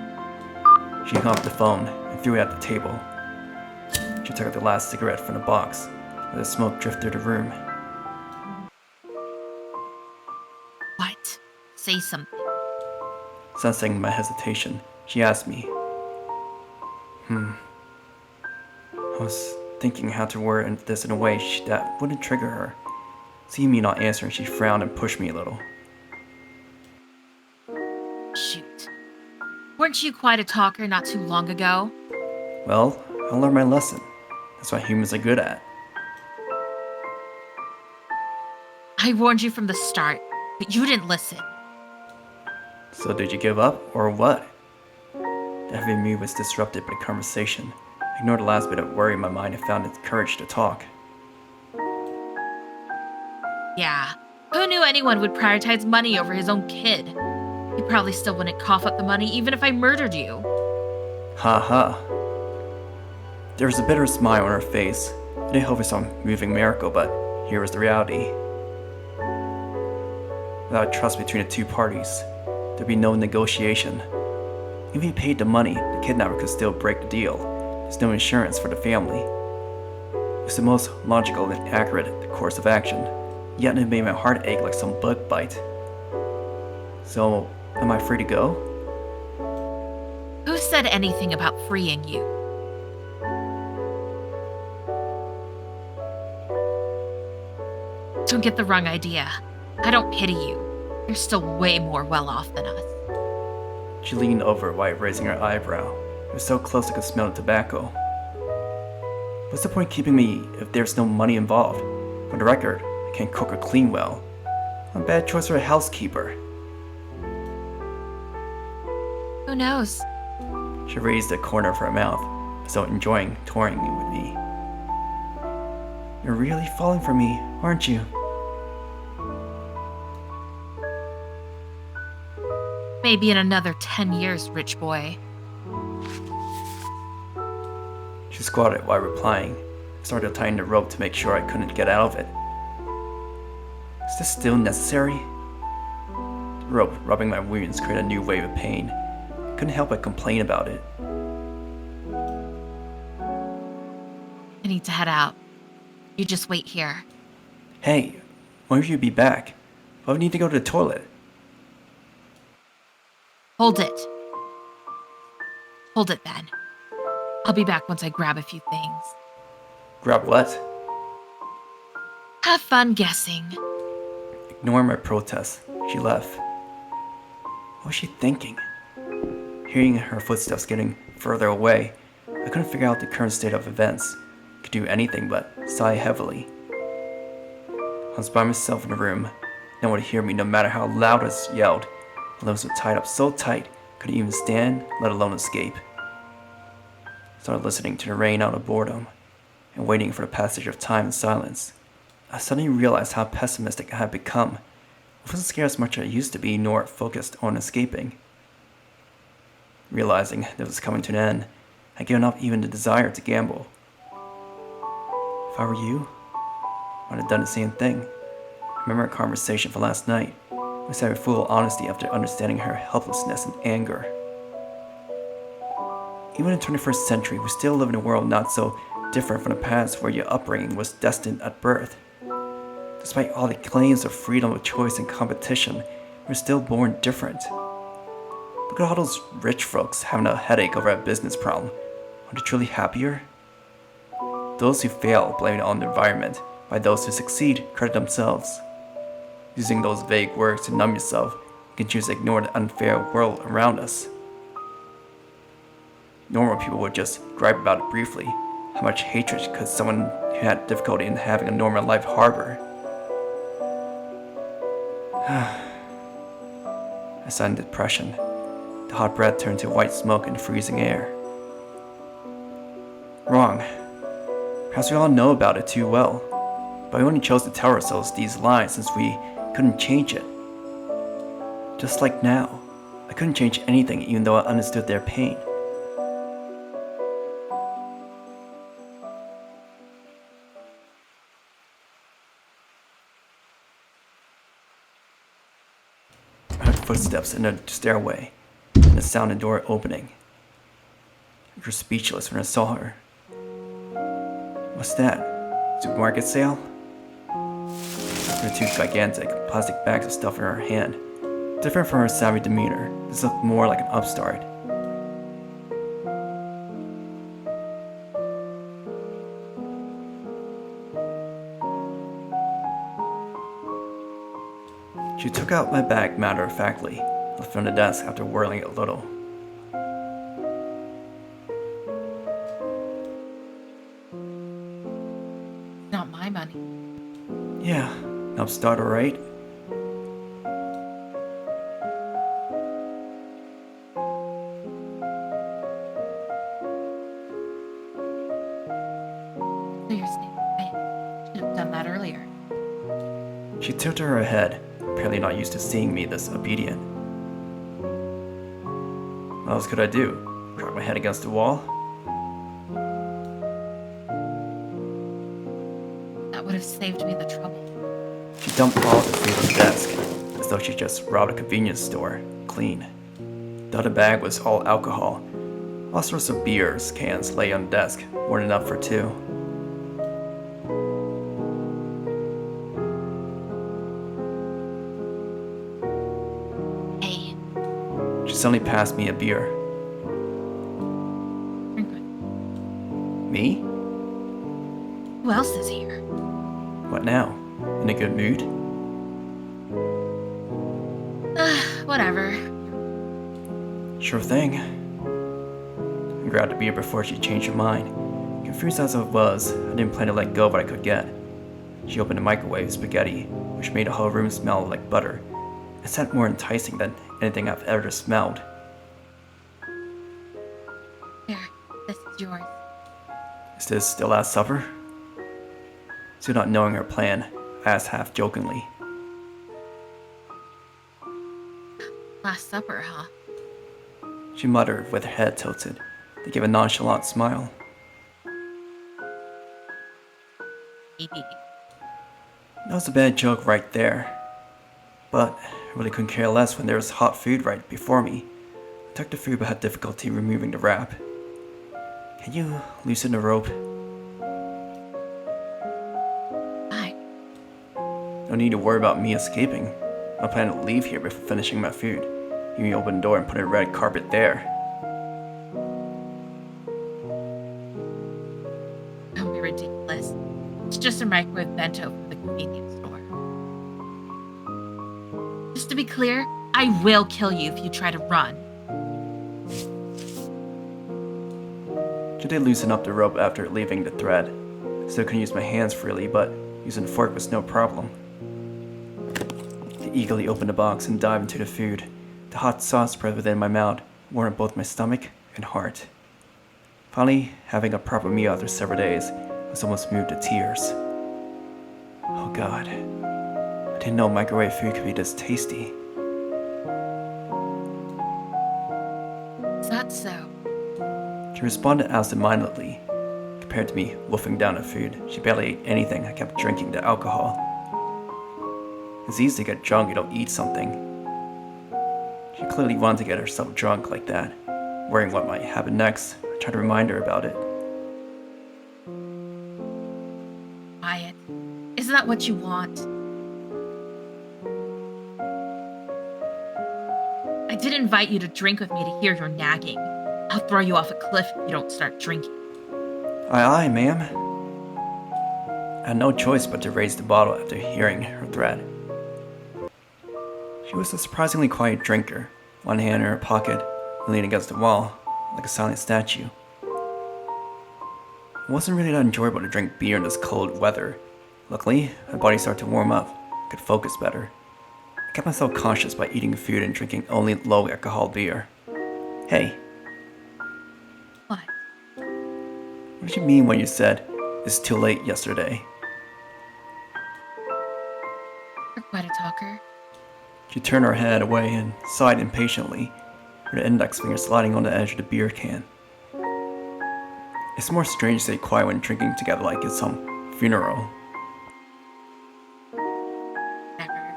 She hung up the phone and threw it at the table. She took out the last cigarette from the box, and the smoke drifted through the room. What? Say something. Sensing my hesitation, she asked me, I was thinking how to word this in a way that wouldn't trigger her. Seeing me not answering, she frowned and pushed me a little. Shoot. Weren't you quite a talker not too long ago? Well, I learned my lesson. That's what humans are good at. I warned you from the start, but you didn't listen. So did you give up, or what? The heavy mood was disrupted by the conversation. I ignored the last bit of worry in my mind and found the courage to talk. Yeah. Who knew anyone would prioritize money over his own kid? You probably still wouldn't cough up the money even if I murdered you. Ha ha. There was a bitter smile on her face. I didn't hope for some moving miracle, but here was the reality. Without trust between the two parties, there'd be no negotiation. Even if he paid the money, the kidnapper could still break the deal. There's no insurance for the family. It was the most logical and accurate course of action, yet it made my heart ache like some bug bite. So, am I free to go? Who said anything about freeing you? Don't get the wrong idea. I don't pity you. You're still way more well off than us. She leaned over while raising her eyebrow. It was so close I could smell the tobacco. What's the point keeping me if there's no money involved? For the record, I can't cook or clean well. I'm a bad choice for a housekeeper. Who knows? She raised the corner of her mouth, as though enjoying touring with me. You're really falling for me, aren't you? Maybe in another 10 years, rich boy. She squatted while replying. I started to tighten the rope to make sure I couldn't get out of it. Is this still necessary? rope rubbing my wounds created a new wave of pain. I couldn't help but complain about it. I need to head out. You just wait here. Hey, when will you be back? Why would you need to go to the toilet? Hold it. Hold it then. I'll be back once I grab a few things. Grab what? Have fun guessing. Ignoring my protest, she left. What was she thinking? Hearing her footsteps getting further away, I couldn't figure out the current state of events. I could do anything but sigh heavily. I was by myself in the room. No one would hear me no matter how loud I yelled. My limbs were tied up so tight I couldn't even stand, let alone escape. I started listening to the rain out of boredom and waiting for the passage of time in silence. I suddenly realized how pessimistic I had become. I wasn't scared as much as I used to be, nor focused on escaping. Realizing this was coming to an end, I had given up even the desire to gamble. If I were you, I would have done the same thing. I remember a conversation from last night. I said with full honesty after understanding her helplessness and anger. Even in the 21st century, we still live in a world not so different from the past where your upbringing was destined at birth. Despite all the claims of freedom of choice and competition, we're still born different. Look at all those rich folks having a headache over a business problem. Are they truly happier? Those who fail blame it on the environment, while those who succeed credit themselves. Using those vague words to numb yourself, you can choose to ignore the unfair world around us. Normal people would just gripe about it briefly. How much hatred could someone who had difficulty in having a normal life harbor? I sighed in depression. The hot breath turned to white smoke and freezing air. Wrong. Perhaps we all know about it too well, but we only chose to tell ourselves these lies since we couldn't change it. Just like now, I couldn't change anything even though I understood their pain. I heard footsteps in the stairway and the sound of the door opening. I grew speechless when I saw her. What's that? Supermarket sale? Her two gigantic plastic bags of stuff in her hand. Different from her savvy demeanor, this looked more like an upstart. She took out my bag matter-of-factly, left it on the desk after whirling it a little. Not my money. Yeah, an upstart, alright? So you're staying away. Should have done that earlier. She tilted her head, apparently not used to seeing me this obedient. What else could I do? Crack my head against the wall? That would have saved me the trouble. She dumped all of the food on the desk, as though she just robbed a convenience store, clean. The other bag was all alcohol. All sorts of beers, cans lay on the desk, more than enough for two. Hey, She suddenly passed me a beer. drink it. Me? Who else is here? What now? In a good mood? Whatever. Sure thing. I grabbed a beer before she changed her mind. Confused as I was, I didn't plan to let go of what I could get. She opened the microwave spaghetti, which made the whole room smell like butter. It sounded more enticing than anything I've ever smelled. Here, this is yours. Is this the last supper? Still not knowing her plan, I asked half jokingly. Last supper, huh? She muttered with her head tilted, to give a nonchalant smile. Maybe. That was a bad joke right there. But I really couldn't care less when there was hot food right before me. I took the food but had difficulty removing the wrap. Can you loosen the rope? Fine. No need to worry about me escaping. I plan to leave here before finishing my food. You can open the door and put a red carpet there. Don't be ridiculous. It's just a microwave bento from the convenience store. Just to be clear, I will kill you if you try to run. Should I loosen up the rope after leaving the thread? I still couldn't use my hands freely, but using a fork was no problem. I eagerly opened the box and dived into the food. The hot sauce spread within my mouth, warmed both my stomach and heart. Finally, having a proper meal after several days, I was almost moved to tears. Oh God, I didn't know microwave food could be this tasty. Is that so? She responded absent-mindedly. Compared to me wolfing down the food, she barely ate anything. I kept drinking the alcohol. It's easy to get drunk if you don't eat something. She clearly wanted to get herself drunk like that. Worrying what might happen next, I tried to remind her about it. Quiet. Isn't that what you want? I did invite you to drink with me to hear your nagging. I'll throw you off a cliff if you don't start drinking. Aye, ma'am. I had no choice but to raise the bottle after hearing her threat. She was a surprisingly quiet drinker, one hand in her pocket, leaning against the wall, like a silent statue. It wasn't really that enjoyable to drink beer in this cold weather. Luckily, my body started to warm up, I could focus better. I kept myself conscious by eating food and drinking only low-alcohol beer. Hey, What? what did you mean when you said, it's too late yesterday? You're quite a talker. She turned her head away and sighed impatiently, her index finger sliding on the edge of the beer can. It's more strange to stay quiet when drinking together like it's some funeral. Never.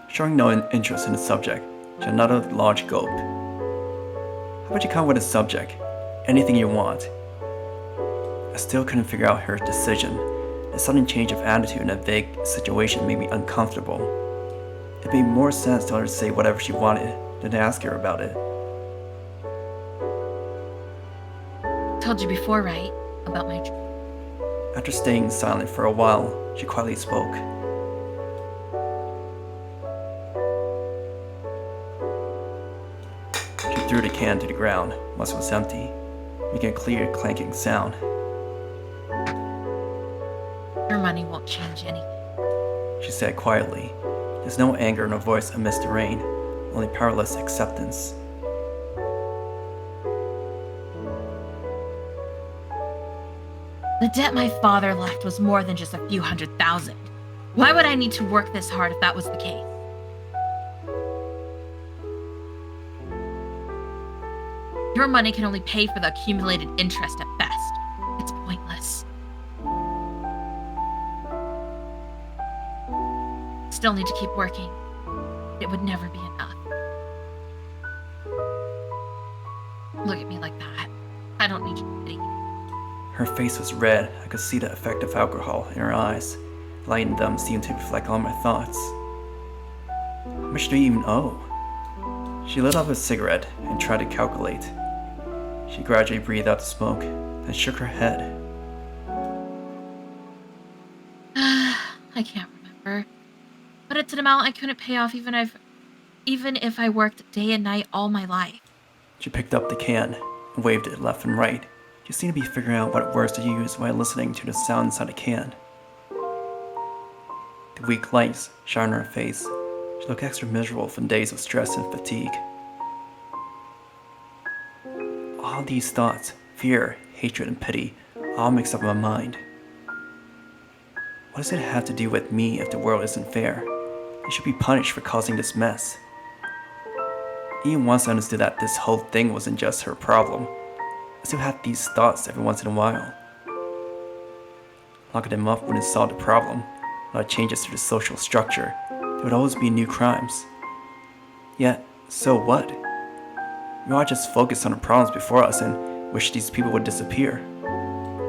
Showing no interest in the subject, she had another large gulp. How about you come with a subject? Anything you want. I still couldn't figure out her decision. The sudden change of attitude in a vague situation made me uncomfortable. It made more sense to let her say whatever she wanted than to ask her about it. Told you before, right? About my dream. After staying silent for a while, she quietly spoke. She threw the can to the ground once it was empty, making a clear clanking sound. Your money won't change anything. She said quietly. There's no anger in her voice amidst the rain, only powerless acceptance. The debt my father left was more than just a few $100,000. Why would I need to work this hard if that was the case? Your money can only pay for the accumulated interest at best. It's pointless. Still need to keep working. It would never be enough. Look at me like that. I don't need your pity. Her face was red. I could see the effect of alcohol in her eyes. The light in them seemed to reflect all my thoughts. How much do you even owe? She lit up a cigarette and tried to calculate. She gradually breathed out the smoke, then shook her head. I can't remember. But it's an amount I couldn't pay off even if I worked day and night all my life. She picked up the can and waved it left and right. She seemed to be figuring out what words to use while listening to the sound inside the can. The weak lights shone on her face. She looked extra miserable from days of stress and fatigue. All these thoughts, fear, hatred, and pity, all mixed up in my mind. What does it have to do with me if the world isn't fair? I should be punished for causing this mess. Even once I understood that this whole thing wasn't just her problem, I still had these thoughts every once in a while. Locking them up wouldn't solve the problem, not changes to the social structure, There would always be new crimes. Yet, so what? We ought just focus on the problems before us and wish these people would disappear.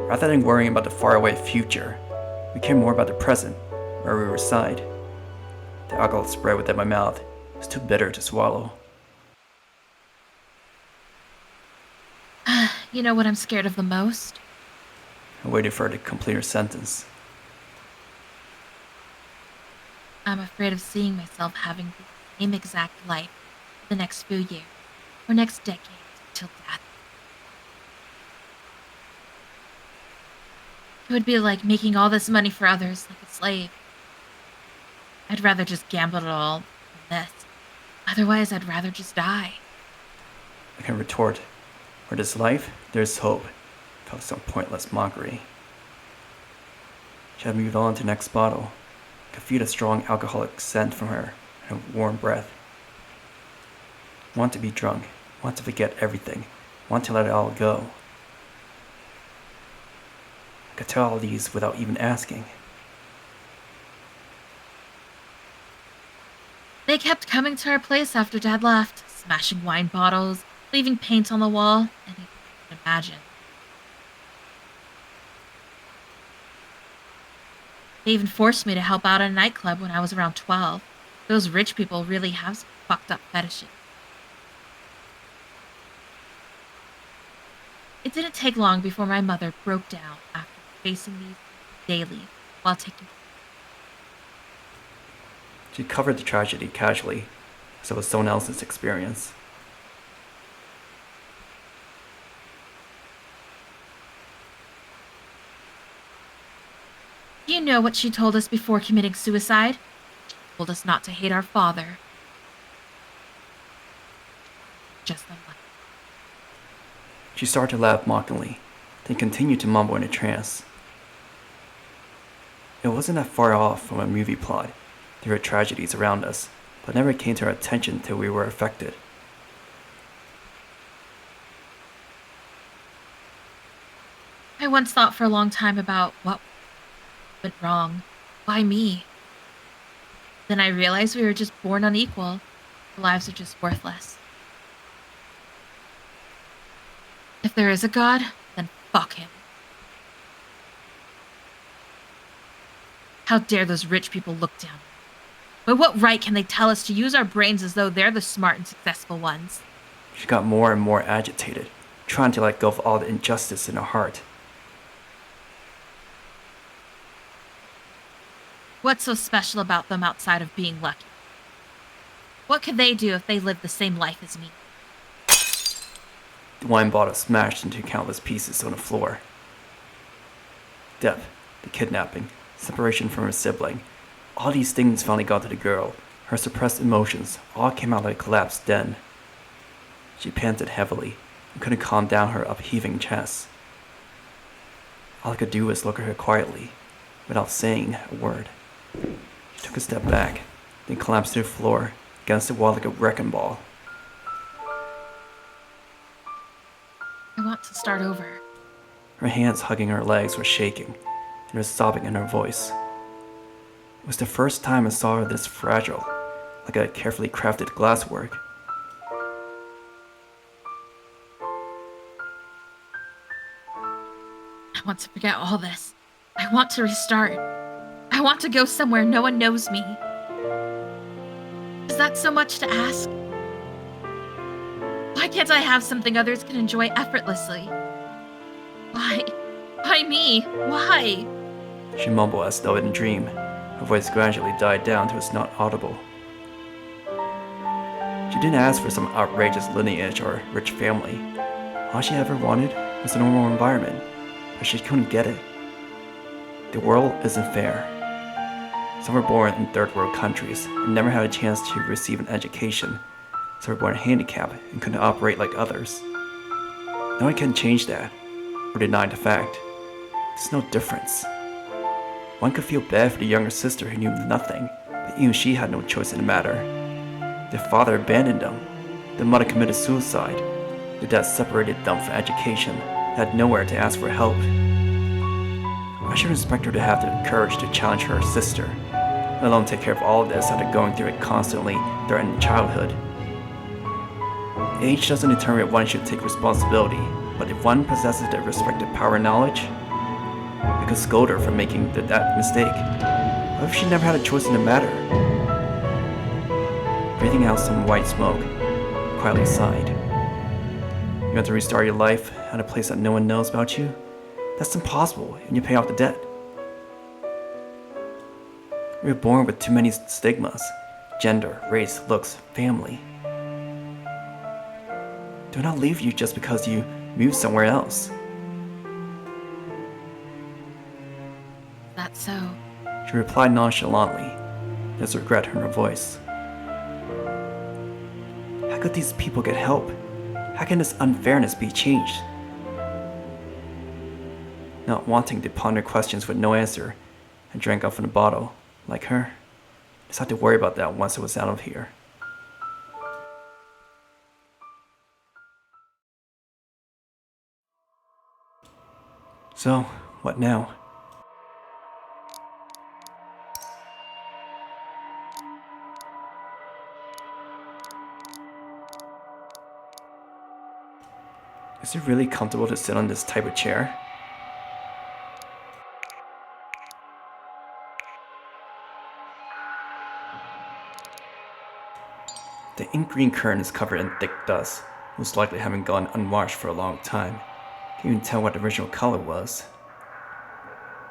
Rather than worrying about the faraway future, we care more about the present, where we reside. The alcohol spread within my mouth was too bitter to swallow. You know what I'm scared of the most? I waited for her to complete her sentence. I'm afraid of seeing myself having the same exact life for the next few years, or next decade, till death. It would be like making all this money for others like a slave. I'd rather just gamble it all than this. Otherwise, I'd rather just die. I can retort, where there's life, there's hope. Felt some pointless mockery. She had moved on to the next bottle. I could feel the strong alcoholic scent from her and her warm breath. Want to be drunk, want to forget everything, want to let it all go. I could tell all these without even asking. They kept coming to our place after Dad left, smashing wine bottles, leaving paint on the wall, anything you can imagine. They even forced me to help out at a nightclub when I was around 12. Those rich people really have some fucked up fetishes. It didn't take long before my mother broke down after facing these daily while taking. She covered the tragedy casually, as it was someone else's experience. You know what she told us before committing suicide? She told us not to hate our father. Just the life. She started to laugh mockingly, then continued to mumble in a trance. It wasn't that far off from a movie plot. There were tragedies around us, but it never came to our attention till we were affected. I once thought for a long time about what went wrong. Why me? Then I realized we were just born unequal. Our lives are just worthless. If there is a God, then fuck him. How dare those rich people look down? By what right can they tell us to use our brains as though they're the smart and successful ones? She got more and more agitated, trying to let go of all the injustice in her heart. What's so special about them outside of being lucky? What could they do if they lived the same life as me? The wine bottle smashed into countless pieces on the floor. Death, the kidnapping, separation from her sibling, all these things finally got to the girl. Her suppressed emotions all came out like a collapsed den. She panted heavily and couldn't calm down her upheaving chest. All I could do was look at her quietly, without saying a word. She took a step back, then collapsed to the floor, against the wall like a wrecking ball. I want to start over. Her hands hugging her legs were shaking, and there was sobbing in her voice. It was the first time I saw her this fragile, like a carefully crafted glasswork. I want to forget all this. I want to restart. I want to go somewhere no one knows me. Is that so much to ask? Why can't I have something others can enjoy effortlessly? Why? Why me? Why? She mumbled as though in a dream. Her voice gradually died down till it was not audible. She didn't ask for some outrageous lineage or rich family. All she ever wanted was a normal environment, but she couldn't get it. The world isn't fair. Some were born in third world countries and never had a chance to receive an education. Some were born handicapped and couldn't operate like others. No one can change that, or deny the fact. There's no difference. One could feel bad for the younger sister who knew nothing, but even she had no choice in the matter. Their father abandoned them. Their mother committed suicide. Their dad separated them from education and had nowhere to ask for help. I should expect her to have the courage to challenge her sister, let alone take care of all of this after going through a constantly threatened childhood. Age doesn't determine if one should take responsibility, but if one possesses the respective power and knowledge, we could scold her for making that mistake. What if she never had a choice in the matter? Breathing out some white smoke, quietly sighed. You want to restart your life at a place that no one knows about you? That's impossible, and you pay off the debt. We were born with too many stigmas: gender, race, looks, family. Do not leave you just because you moved somewhere else. That's so. She replied nonchalantly. There's regret in her voice. How could these people get help? How can this unfairness be changed? Not wanting to ponder questions with no answer, I drank off from the bottle, like her. Just had to worry about that once I was out of here. So, what now? Is it really comfortable to sit on this type of chair? The ink green curtain is covered in thick dust, most likely having gone unwashed for a long time. Can't even tell what the original color was.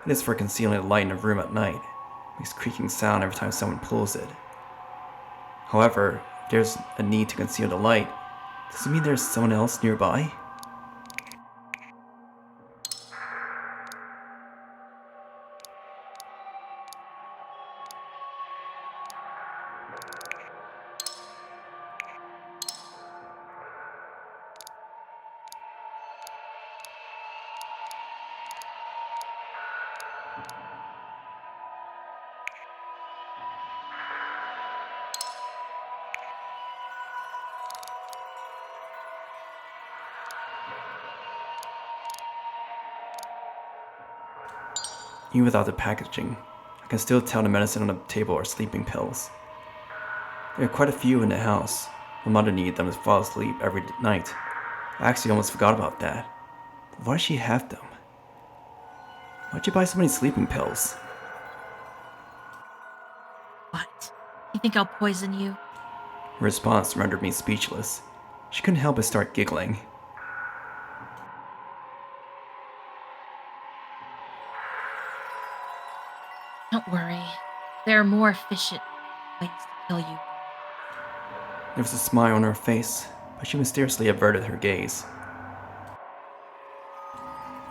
It is for concealing the light in the room at night. It makes creaking sound every time someone pulls it. However, if there's a need to conceal the light, does it mean there's someone else nearby? Even without the packaging, I can still tell the medicine on the table are sleeping pills. There are quite a few in the house. My mother needed them to fall asleep every night. I actually almost forgot about that. But why does she have them? Why'd you buy so many sleeping pills? What? You think I'll poison you? Her response rendered me speechless. She couldn't help but start giggling. Don't worry. There are more efficient ways to kill you. There was a smile on her face, but she mysteriously averted her gaze.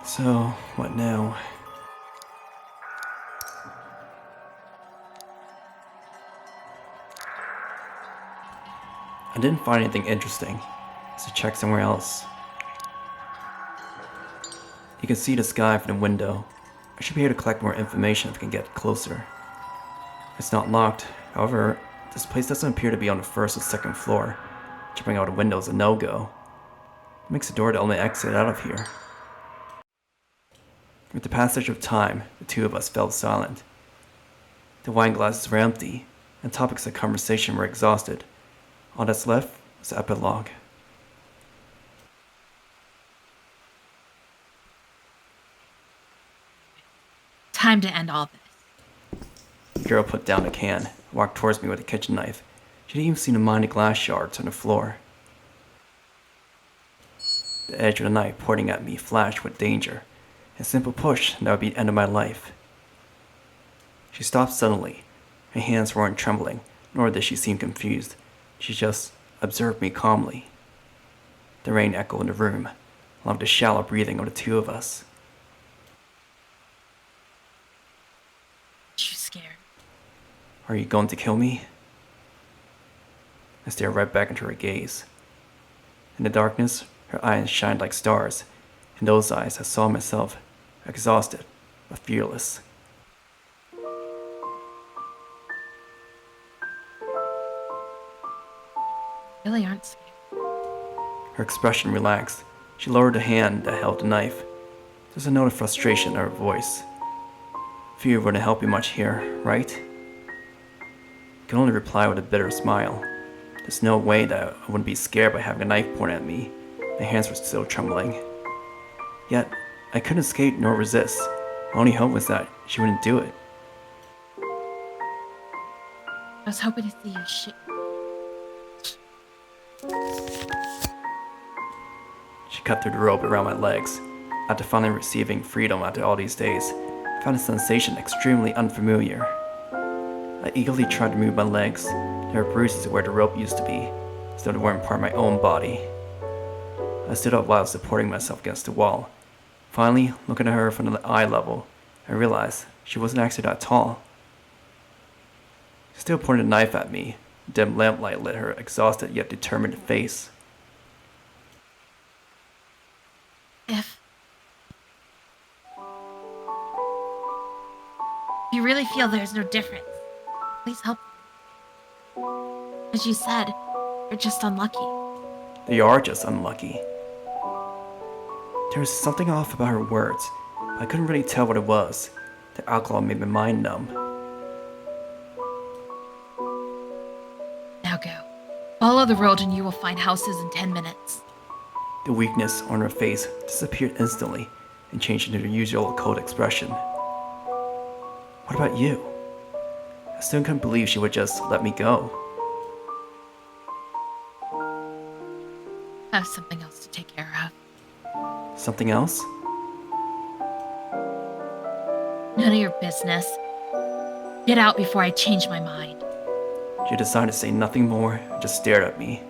So, what now? I didn't find anything interesting, so check somewhere else. You can see the sky from the window. I should be able to collect more information if I can get closer. It's not locked, however, this place doesn't appear to be on the first or second floor. Jumping out a window is a no-go. It makes the door the only exit out of here. With the passage of time, the two of us fell silent. The wine glasses were empty, and topics of conversation were exhausted. All that's left was the epilogue. Time to end all this. The girl put down the can and walked towards me with a kitchen knife. She didn't even seem to mind the glass shards on the floor. The edge of the knife pointing at me flashed with danger. A simple push, and that would be the end of my life. She stopped suddenly. Her hands weren't trembling, nor did she seem confused. She just observed me calmly. The rain echoed in the room, along with the shallow breathing of the two of us. You scared? Are you going to kill me? I stared right back into her gaze. In the darkness, her eyes shined like stars. In those eyes, I saw myself, exhausted, but fearless. Really aren't scared. Her expression relaxed. She lowered the hand that held the knife. There's a note of frustration in her voice. Fear wouldn't help you much here, right? could only reply with a bitter smile. There's no way that I wouldn't be scared by having a knife pointed at me. My hands were still trembling. Yet, I couldn't escape nor resist. My only hope was that she wouldn't do it. I was hoping to see you She cut through the rope around my legs. After finally receiving freedom after all these days, I found the sensation extremely unfamiliar. I eagerly tried to move my legs. There were bruises where the rope used to be, as though they weren't part of my own body. I stood up while supporting myself against the wall. Finally, looking at her from the eye level, I realized she wasn't actually that tall. She still pointed a knife at me. The dim lamplight lit her exhausted yet determined face. If you really feel there's no difference, please help me. As you said, you're just unlucky. They are just unlucky. There was something off about her words, but I couldn't really tell what it was. The alcohol made my mind numb. Now go. Follow the road and you will find houses in 10 minutes. The weakness on her face disappeared instantly and changed into her usual cold expression. What about you? I still couldn't believe she would just let me go. I have something else to take care of. Something else? None of your business. Get out before I change my mind. She decided to say nothing more and just stared at me.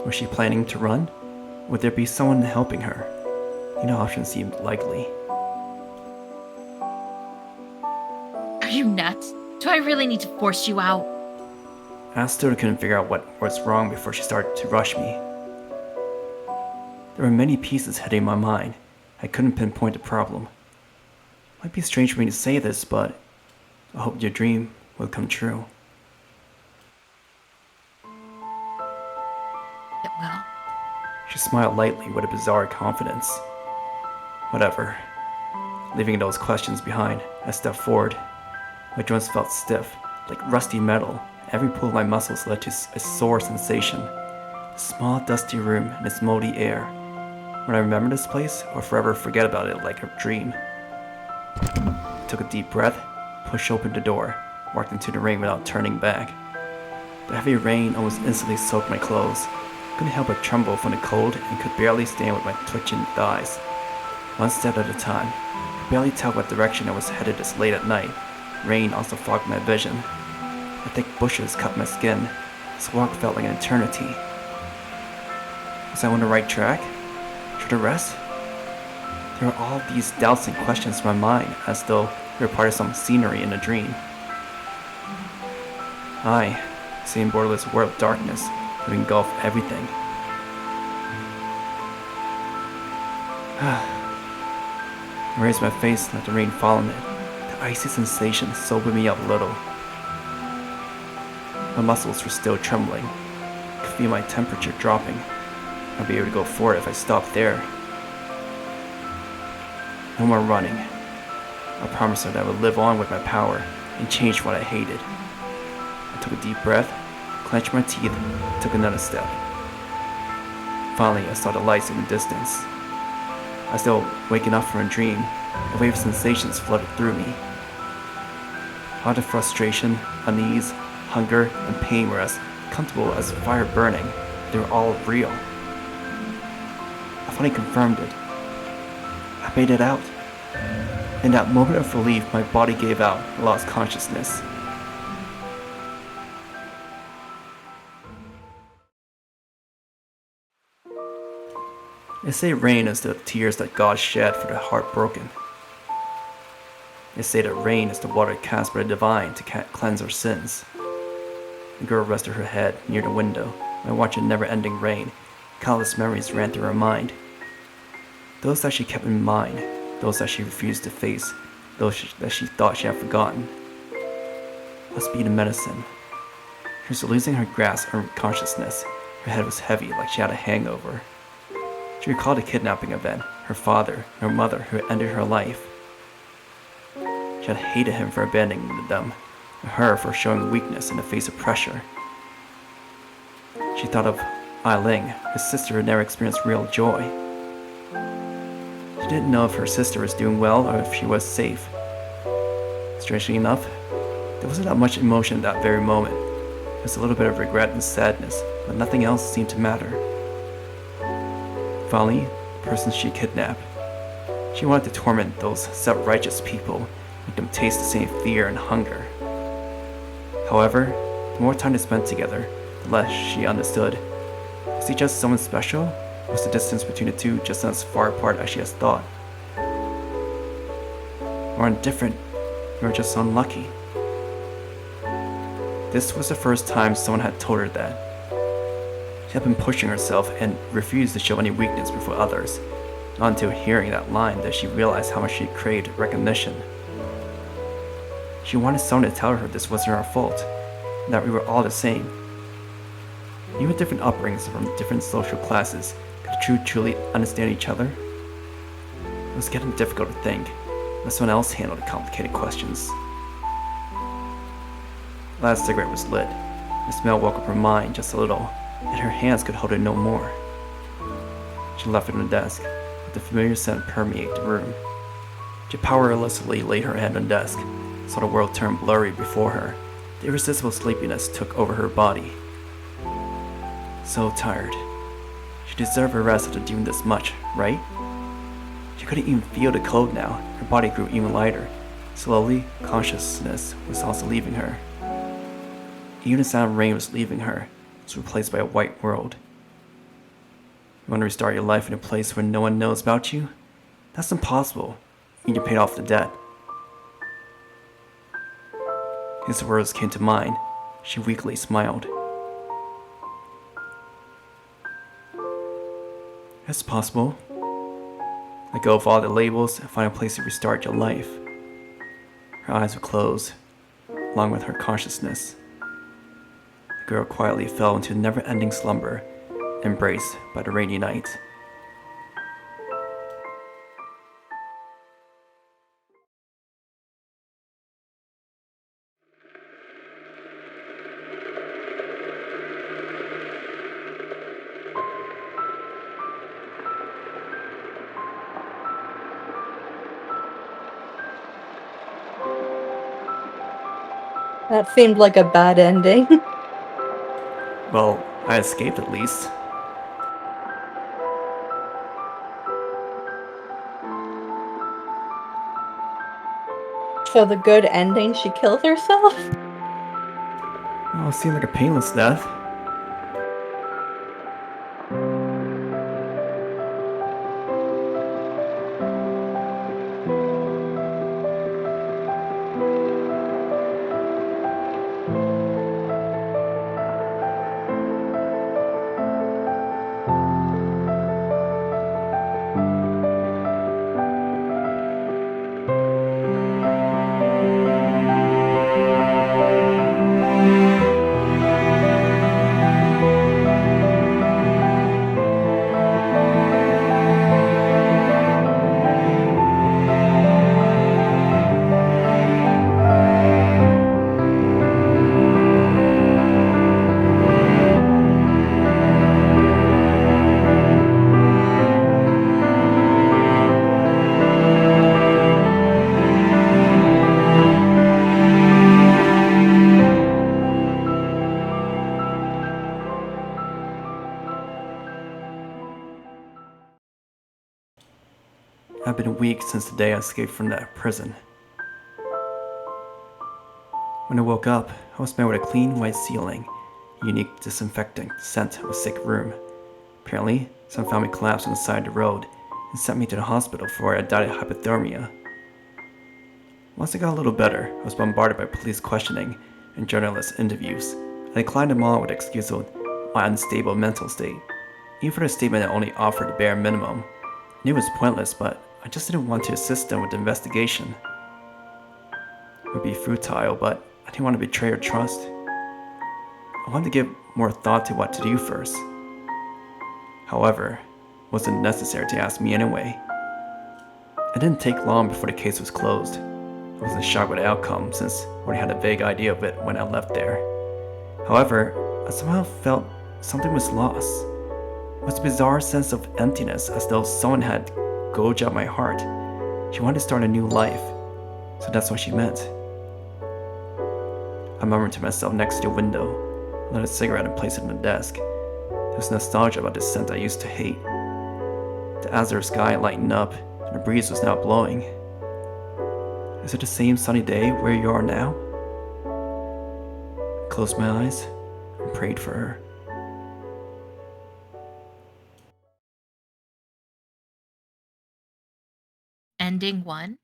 Was she planning to run? Would there be someone helping her? Neither option seemed likely. Are you nuts? Do I really need to force you out? I still couldn't figure out what was wrong before she started to rush me. There were many pieces hitting my mind. I couldn't pinpoint the problem. Might be strange for me to say this, but I hope your dream will come true. It will. She smiled lightly with a bizarre confidence. Whatever. Leaving those questions behind, I stepped forward. My joints felt stiff, like rusty metal. Every pull of my muscles led to a sore sensation. A small, dusty room and its moldy air. Would I remember this place, or forever forget about it like a dream? I took a deep breath, pushed open the door, walked into the rain without turning back. The heavy rain almost instantly soaked my clothes. I couldn't help but tremble from the cold and could barely stand with my twitching thighs. One step at a time, I could barely tell what direction I was headed this late at night. Rain also fogged my vision. The thick bushes cut my skin. This walk felt like an eternity. Was I on the right track? Should I rest? There were all these doubts and questions in my mind, as though they were part of some scenery in a dream. I, seeing borderless world of darkness, would engulf everything. I raised my face and let the rain fall on it. The icy sensation sobered me up a little. My muscles were still trembling. I could feel my temperature dropping. I'd be able to go forward if I stopped there. No more running. I promised her that I would live on with my power and change what I hated. I took a deep breath, clenched my teeth, and took another step. Finally, I saw the lights in the distance. I was still waking up from a dream. A wave of sensations flooded through me. All the frustration, unease, hunger, and pain were as comfortable as fire burning. They were all real. I finally confirmed it. I made it out. In that moment of relief, my body gave out and lost consciousness. They say rain is the tears that God shed for the heartbroken. They say that rain is the water cast by the divine to cleanse our sins. The girl rested her head near the window and watched the never-ending rain. Countless memories ran through her mind. Those that she kept in mind, those that she refused to face, those that she thought she had forgotten. Must be the medicine. She was losing her grasp on consciousness. Her head was heavy, like she had a hangover. She recalled a kidnapping event, her father, and her mother who had ended her life. She had hated him for abandoning them, and her for showing weakness in the face of pressure. She thought of Eiling, his sister who had never experienced real joy. She didn't know if her sister was doing well or if she was safe. Strangely enough, there wasn't that much emotion at that very moment. There was a little bit of regret and sadness, but nothing else seemed to matter. Finally, the person she kidnapped. She wanted to torment those self-righteous people, make them taste the same fear and hunger. However, the more time they spent together, the less she understood. Was he just someone special? Or was the distance between the two just not as far apart as she has thought? Or indifferent, or just unlucky? This was the first time someone had told her that. She had been pushing herself and refused to show any weakness before others. Not until hearing that line that she realized how much she craved recognition. She wanted someone to tell her this wasn't her fault, and that we were all the same. Even with different upbringings from different social classes, could the two truly understand each other? It was getting difficult to think. Let someone else handle the complicated questions. The last cigarette was lit. The smell woke up her mind just a little, and her hands could hold it no more. She left it on the desk, let the familiar scent permeate the room. She powerlessly laid her head on the desk, saw the world turn blurry before her. The irresistible sleepiness took over her body. So tired. She deserved a rest after doing this much, right? She couldn't even feel the cold now. Her body grew even lighter. Slowly, consciousness was also leaving her. Even the sound of rain was leaving her. It was replaced by a white world. You want to restart your life in a place where no one knows about you? That's impossible. You need to pay off the debt. His words came to mind. She weakly smiled. It's possible. Let go of all the labels and find a place to restart your life. Her eyes were closed, along with her consciousness. The girl quietly fell into a never-ending slumber, embraced by the rainy night. That seemed like a bad ending. Well, I escaped at least. So the good ending, she killed herself? Oh, it seemed like a painless death. I've been weak since the day I escaped from that prison. When I woke up, I was met with a clean white ceiling, a unique disinfectant scent of a sick room. Apparently, someone found me collapsed on the side of the road and sent me to the hospital for I died of hypothermia. Once I got a little better, I was bombarded by police questioning and journalist interviews. I declined them all with the excuse of my unstable mental state, even for the statement that only offered the bare minimum. I knew it was pointless, but I just didn't want to assist them with the investigation. It would be futile, but I didn't want to betray her trust. I wanted to give more thought to what to do first. However, it wasn't necessary to ask me anyway. It didn't take long before the case was closed. I wasn't shocked with the outcome since I already had a vague idea of it when I left there. However, I somehow felt something was lost. It was a bizarre sense of emptiness, as though someone had gouged out my heart. She wanted to start a new life, so that's what she meant. I murmured to myself next to the window, lit a cigarette and placed it on the desk. There was nostalgia about the scent I used to hate. The azure sky lightened up, and the breeze was now blowing. Is it the same sunny day where you are now? I closed my eyes and prayed for her. Ending 1.